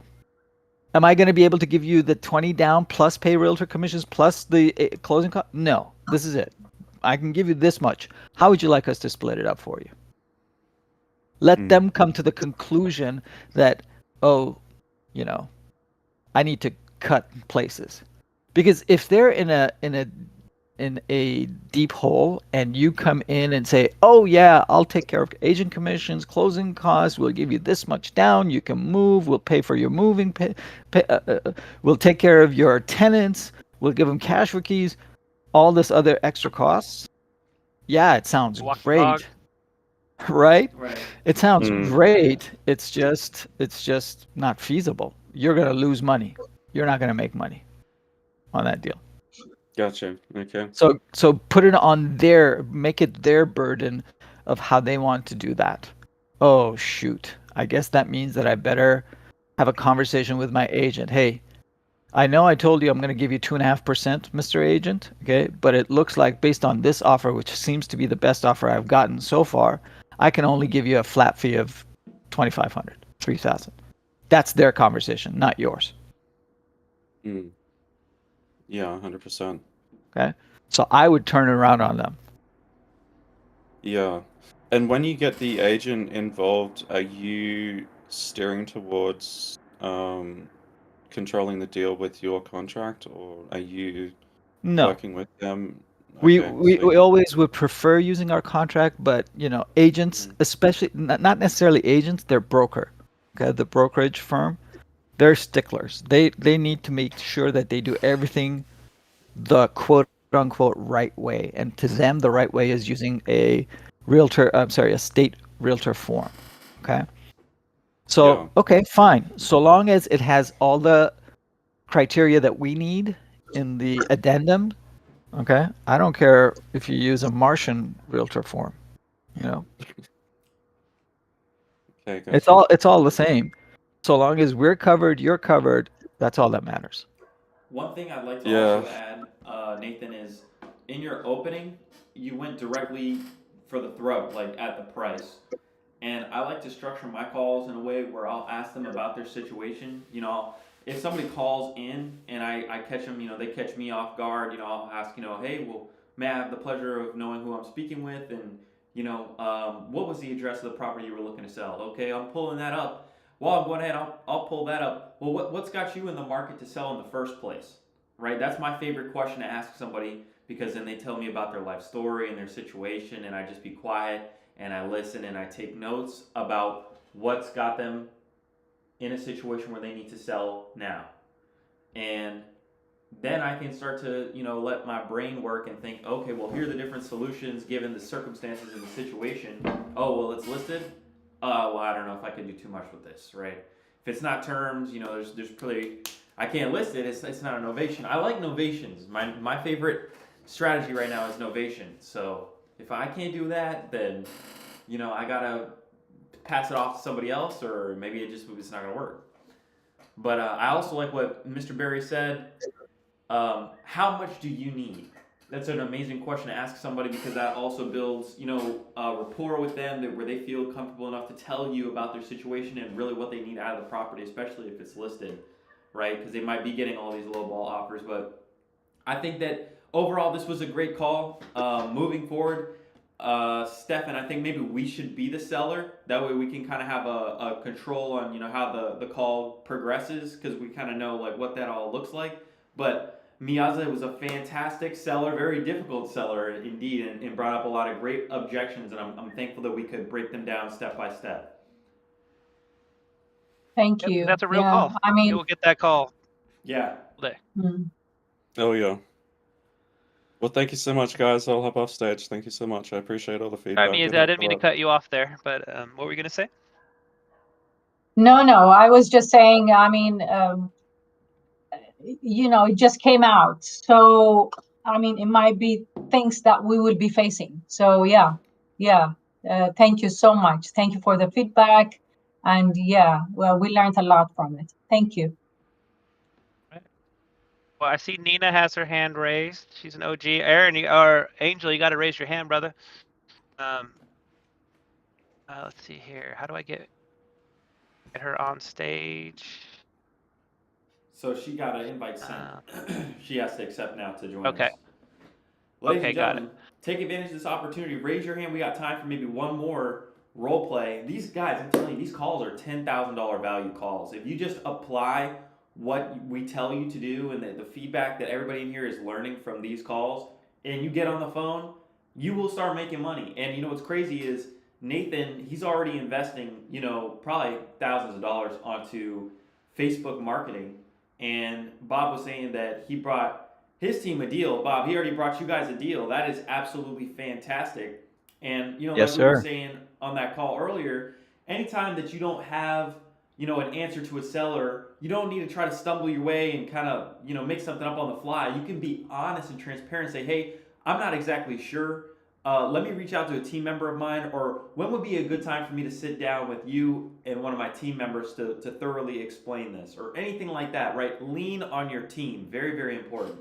Am I going to be able to give you the 20 down plus pay realtor commissions plus the closing cost? No, this is it. I can give you this much. How would you like us to split it up for you? Let them come to the conclusion that, oh, you know, I need to cut places. Because if they're in a deep hole and you come in and say, oh yeah, I'll take care of agent commissions, closing costs, we'll give you this much down, you can move, we'll pay for your moving, we'll take care of your tenants, we'll give them cash for keys, all this other extra costs. Yeah, it sounds Walk the great. dog. Right? Right. It sounds great. It's just not feasible. You're gonna lose money. You're not gonna make money on that deal. Gotcha. Okay. So put it on make it their burden of how they want to do that. Oh shoot. I guess that means that I better have a conversation with my agent. Hey, I know I told you I'm going to give you 2.5%, Mr. Agent. Okay, but it looks like based on this offer, which seems to be the best offer I've gotten so far, I can only give you a flat fee of $2,500, $3,000. That's their conversation, not yours. Yeah, 100%. Okay, so I would turn around on them. Yeah. And when you get the agent involved, are you steering towards controlling the deal with your contract, or are you No. working with them? We Okay, so we always would prefer using our contract, but agents, especially not necessarily agents, they're broker. Okay, the brokerage firm, they're sticklers. They need to make sure that they do everything the quote unquote right way, and to them the right way is using a state realtor form. Okay, so Yeah. okay, fine, so long as it has all the criteria that we need in the addendum. Okay, I don't care if you use a Martian realtor form. Okay, It's gotcha. all the same. So long as we're covered, you're covered. That's all that matters. One thing I'd like to Yeah. also add, Nathan, is in your opening, you went directly for the throat, like at the price. And I like to structure my calls in a way where I'll ask them about their situation. If somebody calls in and I catch them, they catch me off guard, I'll ask, hey, well, may I have the pleasure of knowing who I'm speaking with? And, what was the address of the property you were looking to sell? Okay, I'm pulling that up. While I'm going ahead, I'll pull that up. Well, what's got you in the market to sell in the first place? Right? That's my favorite question to ask somebody, because then they tell me about their life story and their situation, and I just be quiet and I listen and I take notes about what's got them in a situation where they need to sell now. And then I can start to, let my brain work and think, okay, well, here are the different solutions given the circumstances of the situation. Oh, well, it's listed. Well, I don't know if I can do too much with this, right? If it's not terms, there's pretty, I can't list it. It's not a novation. I like novations. My favorite strategy right now is novation. So if I can't do that, then I gotta pass it off to somebody else, or maybe it's not gonna work. But I also like what Mr. Berry said. How much do you need? That's an amazing question to ask somebody, because that also builds, a rapport with them where they feel comfortable enough to tell you about their situation and really what they need out of the property, especially if it's listed, right? Because they might be getting all these lowball offers. But I think that overall, this was a great call. Moving forward, Stefan, I think maybe we should be the seller. That way we can kind of have a control on, how the call progresses, because we kind of know like what that all looks like. But Miyaza was a fantastic seller, very difficult seller indeed, and brought up a lot of great objections, and I'm thankful that we could break them down step by step. Thank Yep, you. that's a real Yeah, call. I mean, You'll get that call Yeah. today. Oh, yeah. Well, thank you so much, guys. I'll hop off stage. Thank you so much. I appreciate all the feedback. I mean, It I helped didn't a mean to lot. cut you off there, but what were you gonna say? no, I was just saying, I mean, it just came out. So, I mean, it might be things that we will be facing. So, yeah. Thank you so much. Thank you for the feedback. And yeah, well, we learned a lot from it. Thank you. Well, I see Nina has her hand raised. She's an OG. Aaron, or Angel, you got to raise your hand, brother. Let's see here. How do I get her on stage? So she got an invite sent. She has to accept now to join Okay. us. Ladies Okay, and got gentlemen, take advantage of this opportunity. Raise your hand. We got time for maybe one more role play. These guys, I'm telling you, these calls are $10,000 value calls. If you just apply what we tell you to do and the feedback that everybody in here is learning from these calls, and you get on the phone, you will start making money. And you know what's crazy is Nathan, he's already investing, probably thousands of dollars onto Facebook marketing. And Bob was saying that he brought his team a deal. Bob, he already brought you guys a deal. That is absolutely fantastic. And Yes, like we were sir. saying on that call earlier, anytime that you don't have an answer to a seller, you don't need to try to stumble your way and kind of make something up on the fly. You can be honest and transparent. And say, hey, I'm not exactly sure. Let me reach out to a team member of mine, or when would be a good time for me to sit down with you and one of my team members to thoroughly explain this, or anything like that, right? Lean on your team. Very, very important.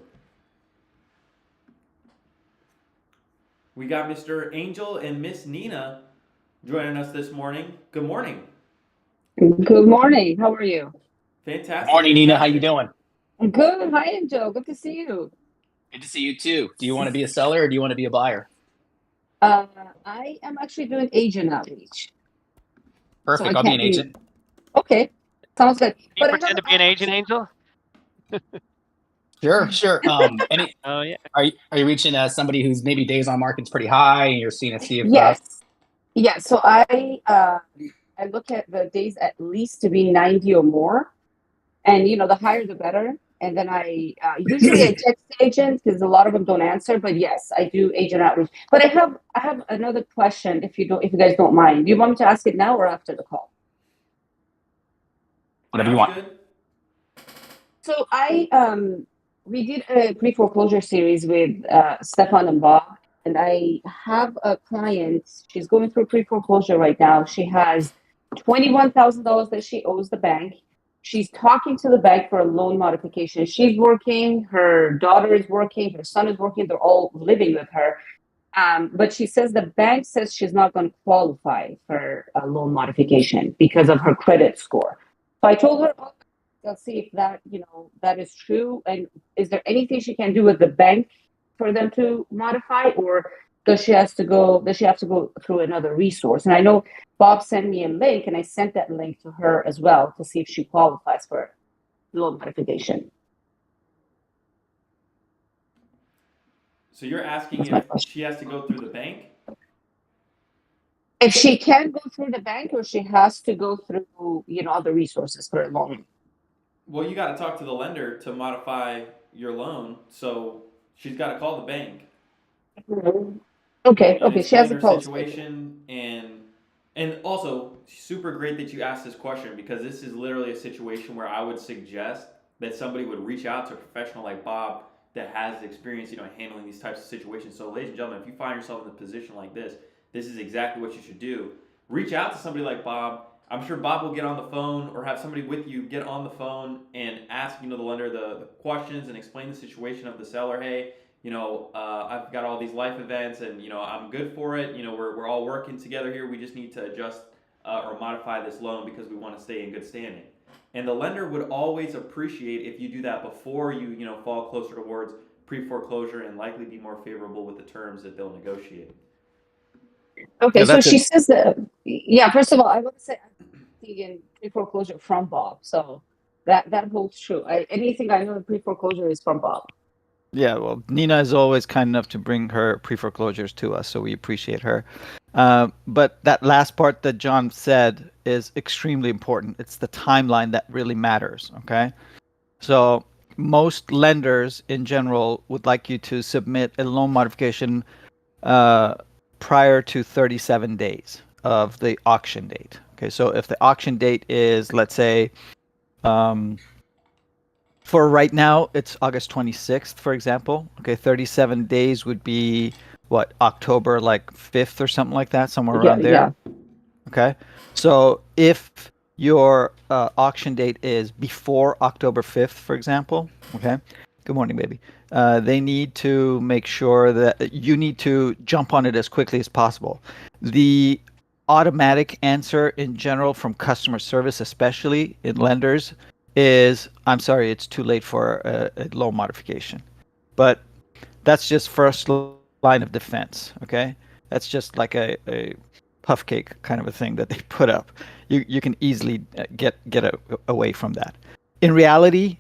We got Mr. Angel and Miss Nina joining us this morning. Good morning. Good morning. How are you? Fantastic. Morning, Nina. How you doing? Good. Hi, Angel. Good to see you. Good to see you too. Do you want to be a seller or do you want to be a buyer? I am actually doing agent outreach. Perfect. I I'll be can't an agent. Okay, sounds good. Can you But pretend to be an agent, Angel? Sure. Oh yeah. Are you reaching somebody who's maybe days on market's pretty high, and you're seeing to see if Yes. Yeah. So I look at the days at least to be 90 or more, and the higher the better. And then I usually text agents because a lot of them don't answer. But yes, I do agent outreach. But I have another question if you guys don't mind. Do you want me to ask it now or after the call? whatever you want. Good. So we did a pre-foreclosure series with Stefan and Bob, and I have a client. She's going through pre-foreclosure right now. She has $21,000 that she owes the bank. She's talking to the bank for a loan modification. She's working, her daughter is working, her son is working. They're all living with her. But she says the bank says she's not going to qualify for a loan modification because of her credit score. So I told her, let's see if that is true. And is there anything she can do with the bank for them to modify, or does she have to go through another resource? And I know Bob sent me a link, and I sent that link to her as well to see if she qualifies for loan modification. So you're asking if she has to go through the bank? If she can go through the bank, or she has to go through other resources for a loan. Well, you got to talk to the lender to modify your loan, so she's got to call the bank. Okay. She has a situation, and also super great that you asked this question, because this is literally a situation where I would suggest that somebody would reach out to a professional like Bob that has experience, handling these types of situations. So, ladies and gentlemen, if you find yourself in a position like this is exactly what you should do. Reach out to somebody like Bob. I'm sure Bob will get on the phone, or have somebody with you get on the phone and ask, the lender the questions and explain the situation of the seller. Hey, I've got all these life events, and I'm good for it. We're all working together here. We just need to adjust or modify this loan because we want to stay in good standing. And the lender would always appreciate if you do that before you fall closer towards pre-foreclosure, and likely be more favorable with the terms that they'll negotiate. Okay, so she says that. Yeah, first of all, I want to say I'm in pre-foreclosure from Bob, so that holds true. Anything I know in pre-foreclosure is from Bob. Yeah, well, Nina is always kind enough to bring her pre-foreclosures to us, so we appreciate her. But that last part that John said is extremely important. It's the timeline that really matters, okay? So most lenders in general would like you to submit a loan modification prior to 37 days of the auction date. Okay, so if the auction date is, let's say, for right now, it's August 26th, for example. Okay, 37 days would be, what, October, 5th or something like that, somewhere around there? Yeah. Okay, so if your auction date is before October 5th, for example, okay, good morning, baby. They need to make sure that you need to jump on it as quickly as possible. The automatic answer in general from customer service, especially in lenders, is, I'm sorry, it's too late for a loan modification. But that's just first line of defense, okay? That's just like a puff cake kind of a thing that they put up. You can easily get away from that. In reality,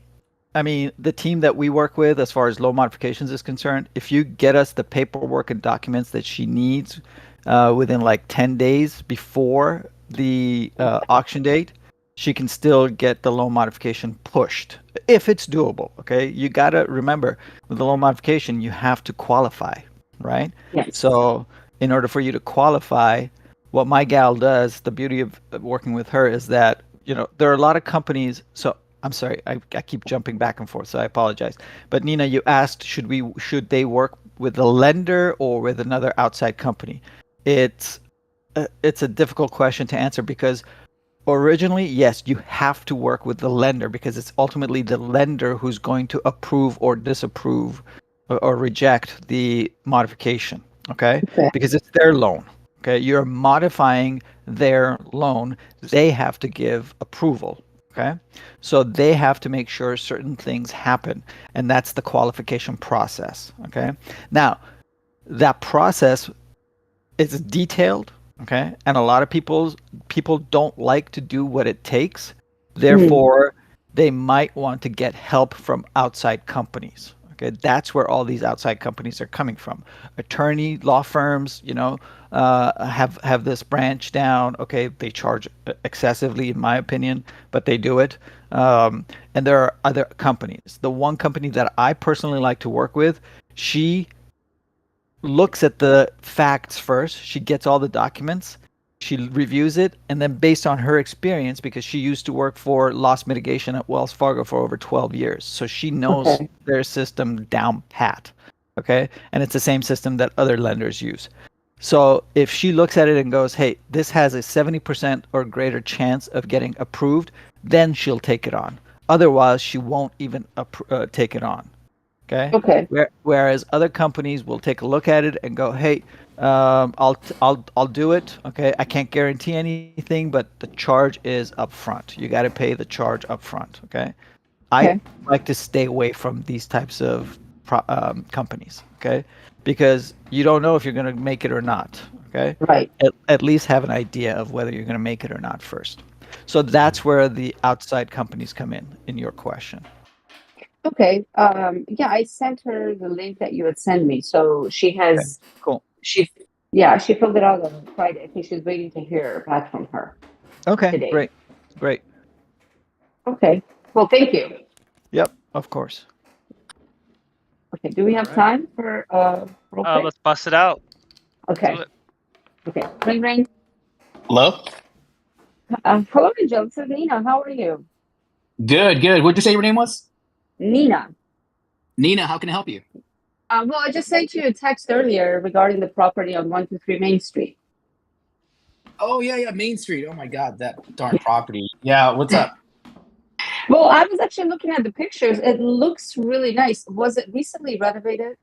I mean, the team that we work with as far as loan modifications is concerned, if you get us the paperwork and documents that she needs within like 10 days before the auction date, she can still get the loan modification pushed if it's doable. Okay, you gotta remember with the loan modification, you have to qualify, right? Yes. So in order for you to qualify, what my gal does, the beauty of working with her is that, you know, there are a lot of companies. So I'm sorry, I keep jumping back and forth, so I apologize. But Nina, you asked should they work with the lender or with another outside company? It's a difficult question to answer because originally, yes, you have to work with the lender because it's ultimately the lender who's going to approve or disapprove or reject the modification, okay? Because it's their loan, okay? You're modifying their loan. They have to give approval, okay? So they have to make sure certain things happen, and that's the qualification process, okay? Now, that process is detailed, okay, and a lot of people don't like to do what it takes, therefore they might want to get help from outside companies. Okay, that's where all these outside companies are coming from. Attorney law firms, you know, have this branch down. Okay, they charge excessively in my opinion, but they do it. And there are other companies. The one company that I personally like to work with, she looks at the facts first. She gets all the documents. She reviews it, and then based on her experience, because she used to work for loss mitigation at Wells Fargo for over 12 years, so she knows their system down pat. Okay, and it's the same system that other lenders use. So if she looks at it and goes, "Hey, this has a 70% or greater chance of getting approved," then she'll take it on. Otherwise, she won't even take it on. Okay. Whereas other companies will take a look at it and go, "Hey, I'll do it. Okay, I can't guarantee anything, but the charge is upfront. You got to pay the charge upfront." Okay. I like to stay away from these types of companies. Okay, because you don't know if you're going to make it or not. Okay. Right. At least have an idea of whether you're going to make it or not first. So that's where the outside companies come in your question. Okay. Yeah, I sent her the link that you had sent me. So she has Cool. she filled it out on Friday. I think she's waiting to hear back from her. Okay, Today. great. Okay. Well, thank you. Yep, of course. Okay. Do we have time for real quick? Let's bust it out. Okay. Do it. Okay. Ring. Hello? Hello, Angel. This is Nina. How are you? Good. What'd you say your name was? Nina. Nina, how can I help you? Well, I just sent you a text earlier regarding the property on 123 Main Street. Oh, yeah, Main Street. Oh, my God, that darn property. Yeah, what's up? Well, I was actually looking at the pictures. It looks really nice. Was it recently renovated?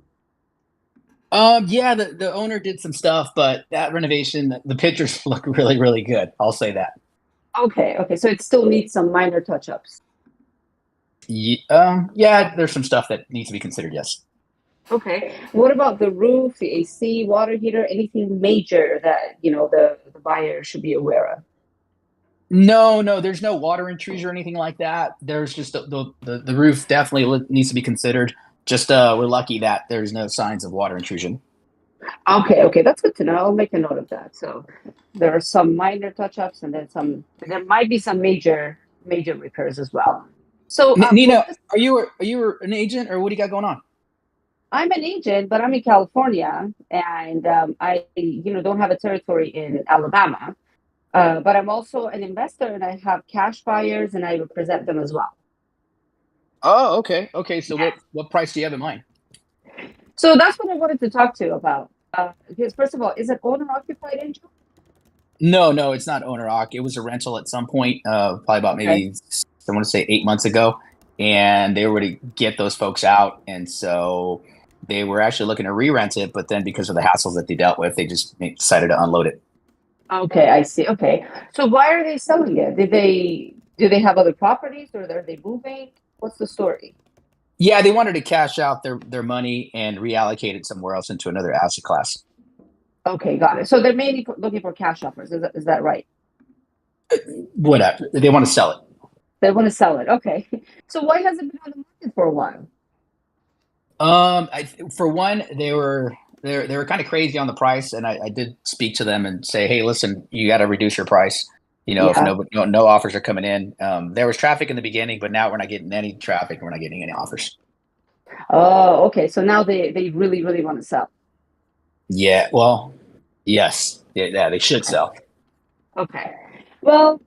Yeah, the owner did some stuff, but that renovation, the pictures look really, really good. I'll say that. Okay. So it still needs some minor touch-ups. Yeah, there's some stuff that needs to be considered, yes. Okay. What about the roof, the AC, water heater, anything major that, you know, the buyer should be aware of? No, there's no water intrusion or anything like that. There's just the roof definitely needs to be considered. Just we're lucky that there's no signs of water intrusion. Okay, that's good to know. I'll make a note of that. So there are some minor touch-ups, and then there might be some major repairs as well. So Nina, are you an agent, or what do you got going on? I'm an agent, but I'm in California, and I don't have a territory in Alabama. But I'm also an investor, and I have cash buyers, and I represent them as well. Oh, okay. So what price do you have in mind? So that's what I wanted to talk to you about. Because first of all, is it owner occupied, Angel? No, it's not owner occ. It was a rental at some point, probably about maybe I want to say 8 months ago, and they were to get those folks out, and so they were actually looking to re-rent it, but then because of the hassles that they dealt with, they just decided to unload it. Okay, I see. Okay, so why are they selling it? Did they Do they have other properties, or are they moving? What's the story? Yeah, they wanted to cash out their money and reallocate it somewhere else into another asset class. Okay, got it. So they're mainly looking for cash offers. Is that right? Whatever. They want to sell it. They want to sell it. Okay. So why has it been on the market for a while? For one, they were kind of crazy on the price, and I did speak to them and say, hey, listen, you got to reduce your price. You know, Yeah. if no offers are coming in. There was traffic in the beginning, but now we're not getting any traffic. We're not getting any offers. Oh, okay. So now they really, really want to sell. Yeah. Well, yes. Yeah, they should sell. Okay. Well,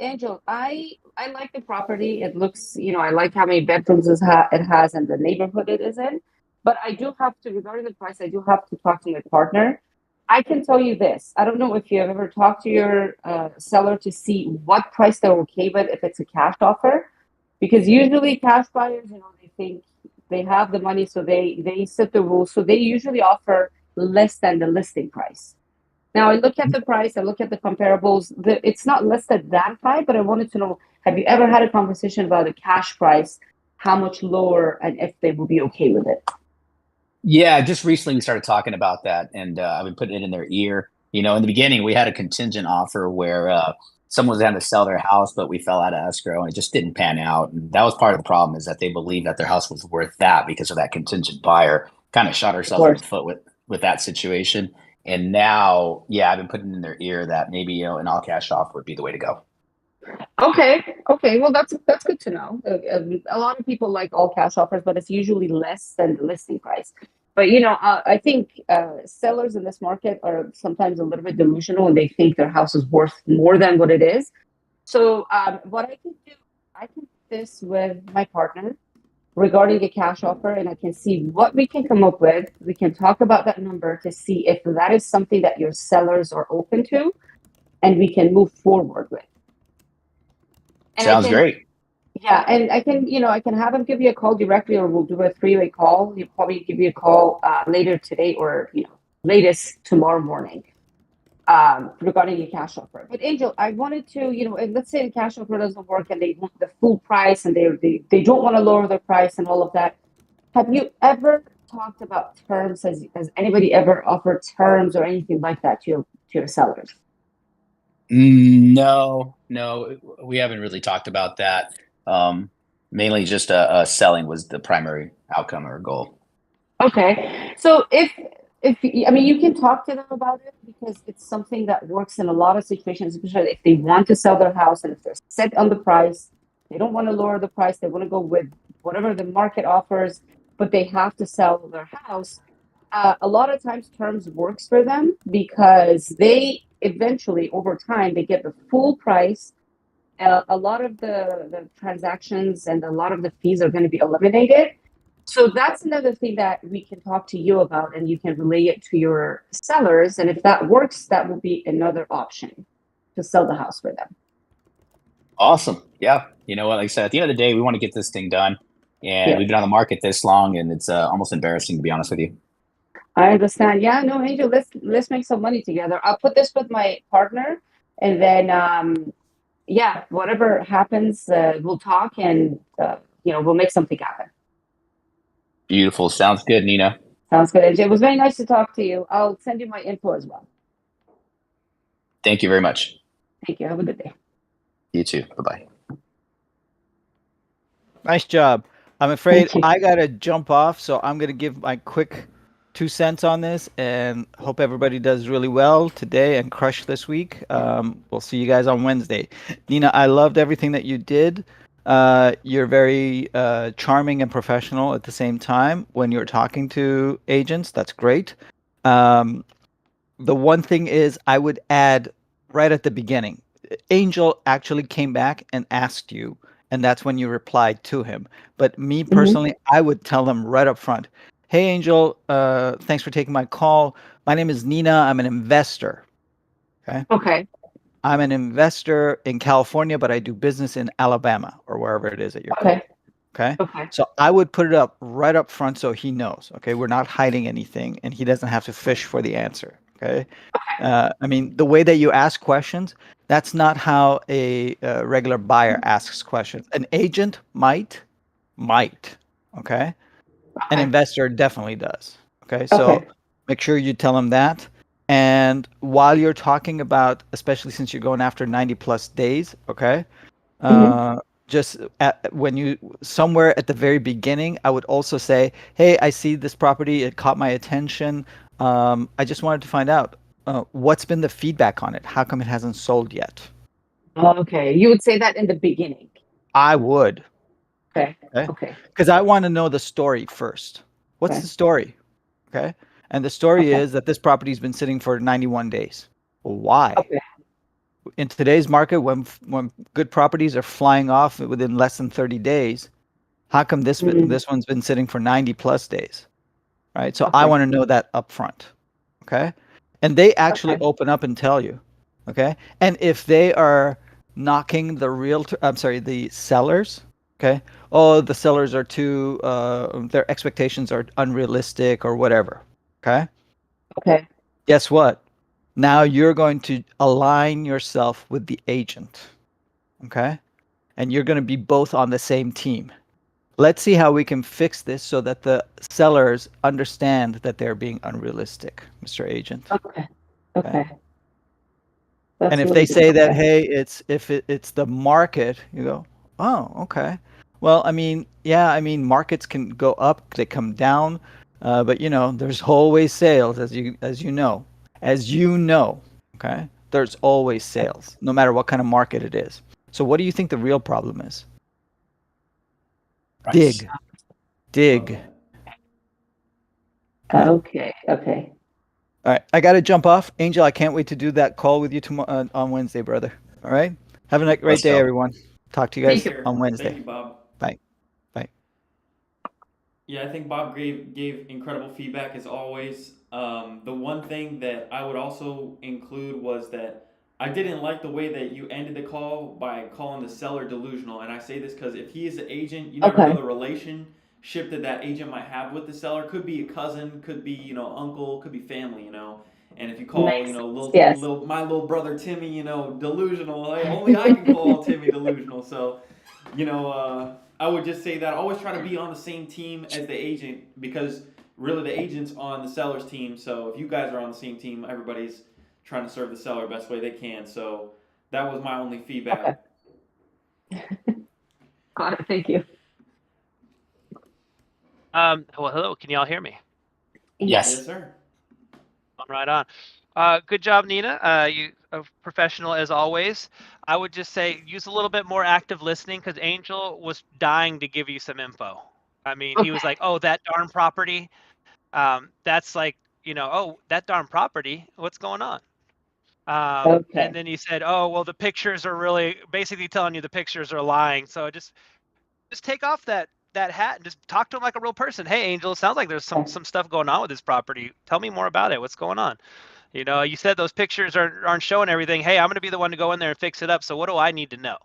Angel, I like the property. It looks, I like how many bedrooms it has and the neighborhood it is in. But I do have to, regarding the price, I do have to talk to my partner. I can tell you this. I don't know if you have ever talked to your seller to see what price they're okay with if it's a cash offer. Because usually cash buyers, they think they have the money, so they set the rules. So they usually offer less than the listing price. Now I look at the price, I look at the comparables. It's not listed that high, but I wanted to know, have you ever had a conversation about a cash price, how much lower, and if they would be okay with it? Yeah, just recently we started talking about that, and I've been putting it in their ear. In the beginning, we had a contingent offer where someone was having to sell their house, but we fell out of escrow, and it just didn't pan out. And that was part of the problem, is that they believed that their house was worth that because of that contingent buyer. Kind of shot ourselves in the foot with that situation. And now, yeah, I've been putting in their ear that maybe an all cash offer would be the way to go. Okay. Well, that's good to know. A lot of people like all cash offers, but it's usually less than the listing price. But I think sellers in this market are sometimes a little bit delusional, and they think their house is worth more than what it is. So what I can do, I can do this with my partner regarding a cash offer, and I can see what we can come up with. We can talk about that number to see if that is something that your sellers are open to, and we can move forward with. And Sounds great. Yeah, and I can have him give you a call directly, or we'll do a three-way call. He'll probably give you a call later today, or latest tomorrow morning, regarding a cash offer. But Angel, I wanted to, let's say the cash offer doesn't work and they want the full price, and they don't want to lower their price and all of that. Have you ever talked about terms? Has anybody ever offered terms or anything like that to your sellers? No, we haven't really talked about that. Mainly just selling was the primary outcome or goal. Okay, so if you can talk to them about it, because it's something that works in a lot of situations, especially if they want to sell their house and if they're set on the price, they don't want to lower the price, they want to go with whatever the market offers, but they have to sell their house. A lot of times terms works for them, because they eventually, over time, they get the full price. A lot of the transactions and a lot of the fees are going to be eliminated. So that's another thing that we can talk to you about, and you can relay it to your sellers. And if that works, that will be another option to sell the house for them. Awesome. Yeah. You know what? Like I said, at the end of the day, we want to get this thing done. And we've been on the market this long, and it's almost embarrassing, to be honest with you. I understand. Yeah, no, Angel, let's make some money together. I'll put this with my partner, and then whatever happens, we'll talk, and we'll make something happen. Beautiful. Sounds good, Nina. Sounds good, Angel. It was very nice to talk to you. I'll send you my info as well. Thank you very much. Thank you. Have a good day. You too. Bye-bye. Nice job. I'm afraid I got to jump off, so I'm going to give my quick 2 cents on this, and hope everybody does really well today and crush this week. We'll see you guys on Wednesday. Nina, I loved everything that you did. You're very charming and professional at the same time when you're talking to agents. That's great. The one thing is I would add right at the beginning, Angel actually came back and asked you, and that's when you replied to him. But me personally, I would tell them right up front, hey, Angel, thanks for taking my call. My name is Nina. I'm an investor. Okay. I'm an investor in California, but I do business in Alabama or wherever it is that you're going. Okay. So I would put it up right up front so he knows. Okay. We're not hiding anything, and he doesn't have to fish for the answer. Okay. I mean, the way that you ask questions, that's not how a regular buyer asks questions. An agent might. Okay. An Okay. investor definitely does. Okay. So Okay. make sure you tell them that. And while you're talking about, especially since you're going after 90 plus days, okay, just when you somewhere at the very beginning, I would also say, hey, I see this property, it caught my attention. I just wanted to find out what's been the feedback on it. How come it hasn't sold yet? Okay. You would say that in the beginning. I would. Okay. Okay. Okay. Because I want to know the story first. What's Okay. the story? Okay. And the story Okay. is that this property's been sitting for 91 days. Why? Okay. In today's market, when good properties are flying off within less than 30 days, how come this one's been sitting for 90 plus days? Right. So I Okay. want to know that up front. Okay. And they actually Okay. open up and tell you. Okay. And if they are knocking the sellers, okay, oh, the sellers are too, their expectations are unrealistic or whatever. Okay. Okay. Guess what? Now you're going to align yourself with the agent. Okay. And you're going to be both on the same team. Let's see how we can fix this so that the sellers understand that they're being unrealistic, Mr. Agent. Okay. Okay. And That's if really they good. say that, Okay. hey, it's the market, you go, oh, okay. Well, I mean, yeah, I mean, markets can go up, they come down, but you know, there's always sales, as you know, okay. There's always sales, no matter what kind of market it is. So, what do you think the real problem is? Price. Dig. Okay. Okay. All right, I got to jump off. Angel, I can't wait to do that call with you tomorrow on Wednesday, brother. All right, have a great Let's day, go. everyone. Talk to you guys Take care. on Wednesday. Thank you, Bob. Bye. Bye. Yeah, I think Bob gave incredible feedback as always. The one thing that I would also include was that I didn't like the way that you ended the call by calling the seller delusional. And I say this because if he is the agent, you never know the relationship that agent might have with the seller. Could be a cousin, could be uncle, could be family. And if you call Yes. my little brother Timmy delusional, hey, only I can call Timmy delusional. So I would just say that always try to be on the same team as the agent because really the agent's on the seller's team. So if you guys are on the same team, everybody's trying to serve the seller the best way they can. So that was my only feedback. Got it. Thank you. Well, hello. Can y'all hear me? Yes. Yes, sir. Right on. Good job, Nina. You are professional as always. I would just say use a little bit more active listening because Angel was dying to give you some info. I mean, he was like, "Oh, that darn property. That's like, oh, that darn property. What's going on?" And then he said, "Oh, well, the pictures are really basically telling you the pictures are lying. So just take off that hat and just talk to him like a real person. Hey, Angel, it sounds like there's some stuff going on with this property. Tell me more about it. What's going on? You said those pictures aren't showing everything. Hey, I'm going to be the one to go in there and fix it up. So what do I need to know?"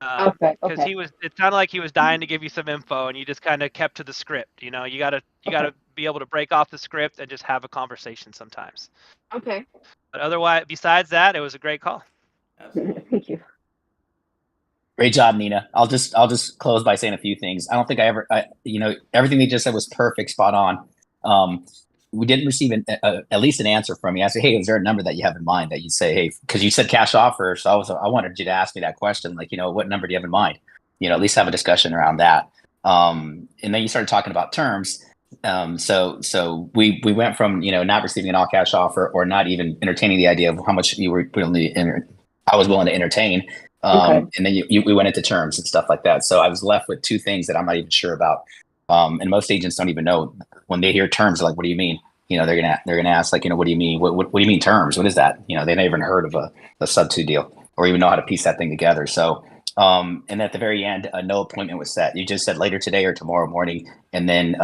Because it sounded like he was dying to give you some info, and you just kind of kept to the script. You gotta be able to break off the script and just have a conversation sometimes. Okay. But otherwise, besides that, it was a great call. Absolutely. Thank you. Great job, Nina. I'll just close by saying a few things. I don't think everything they just said was perfect, spot on. We didn't receive at least an answer from you. I said, hey, is there a number that you have in mind that you say, hey, because you said cash offer, so I wanted you to ask me that question, like, what number do you have in mind? At least have a discussion around that. And then you started talking about terms. So we went from not receiving an all cash offer or not even entertaining the idea of how much I was willing to entertain. And then we went into terms and stuff like that. So I was left with two things that I'm not even sure about. And most agents don't even know when they hear terms, like, what do you mean? They're gonna ask, like, what do you mean? What do you mean terms? What is that? They never even heard of a sub-2 deal or even know how to piece that thing together. So, and at the very end, no appointment was set. You just said later today or tomorrow morning, and then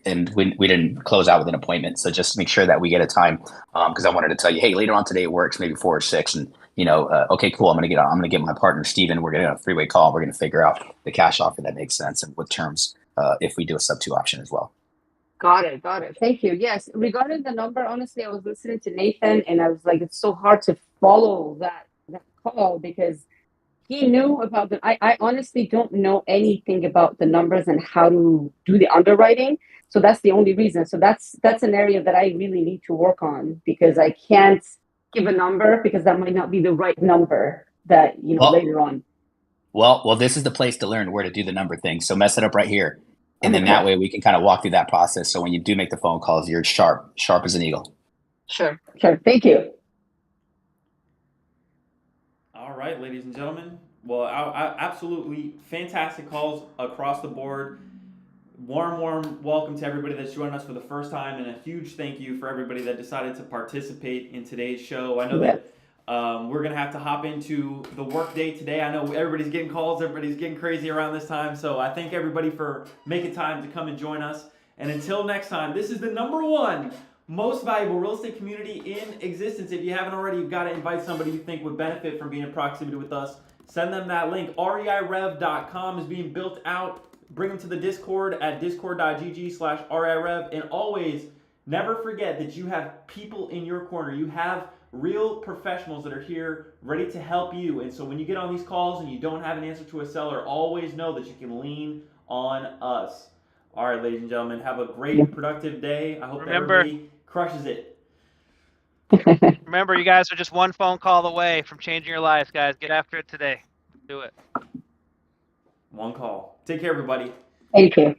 and we didn't close out with an appointment. So just make sure that we get a time, because I wanted to tell you, hey, later on today it works, maybe 4 or 6, and okay, cool. I'm gonna get my partner Stephen. We're gonna have a 3-way call. We're gonna figure out the cash offer that makes sense and what terms if we do a sub-2 option as well. Got it. Thank you. Yes, regarding the number, honestly, I was listening to Nathan, and I was like, it's so hard to follow that call because he knew about the. I honestly don't know anything about the numbers and how to do the underwriting. So that's the only reason. So that's an area that I really need to work on because I can't give a number because that might not be the right number that later on. Well, this is the place to learn where to do the number thing. So mess it up right here. And then that way we can kind of walk through that process. So when you do make the phone calls, you're sharp as an eagle. Sure. Thank you. All right, ladies and gentlemen. Well, absolutely fantastic calls across the board. Warm welcome to everybody that's joining us for the first time, and a huge thank you for everybody that decided to participate in today's show. I know that we're going to have to hop into the workday today. I know everybody's getting calls, everybody's getting crazy around this time, so I thank everybody for making time to come and join us. And until next time, this is the #1 most valuable real estate community in existence. If you haven't already, you've got to invite somebody you think would benefit from being in proximity with us. Send them that link. REIRev.com is being built out. Bring them to the Discord at discord.gg/REIRev. And always, never forget that you have people in your corner. You have real professionals that are here ready to help you. And so when you get on these calls and you don't have an answer to a seller, always know that you can lean on us. All right, ladies and gentlemen, have a great, productive day. I hope that everybody crushes it. Remember, you guys are just one phone call away from changing your lives, guys. Get after it today. Do it. One call. Take care, everybody. Thank you.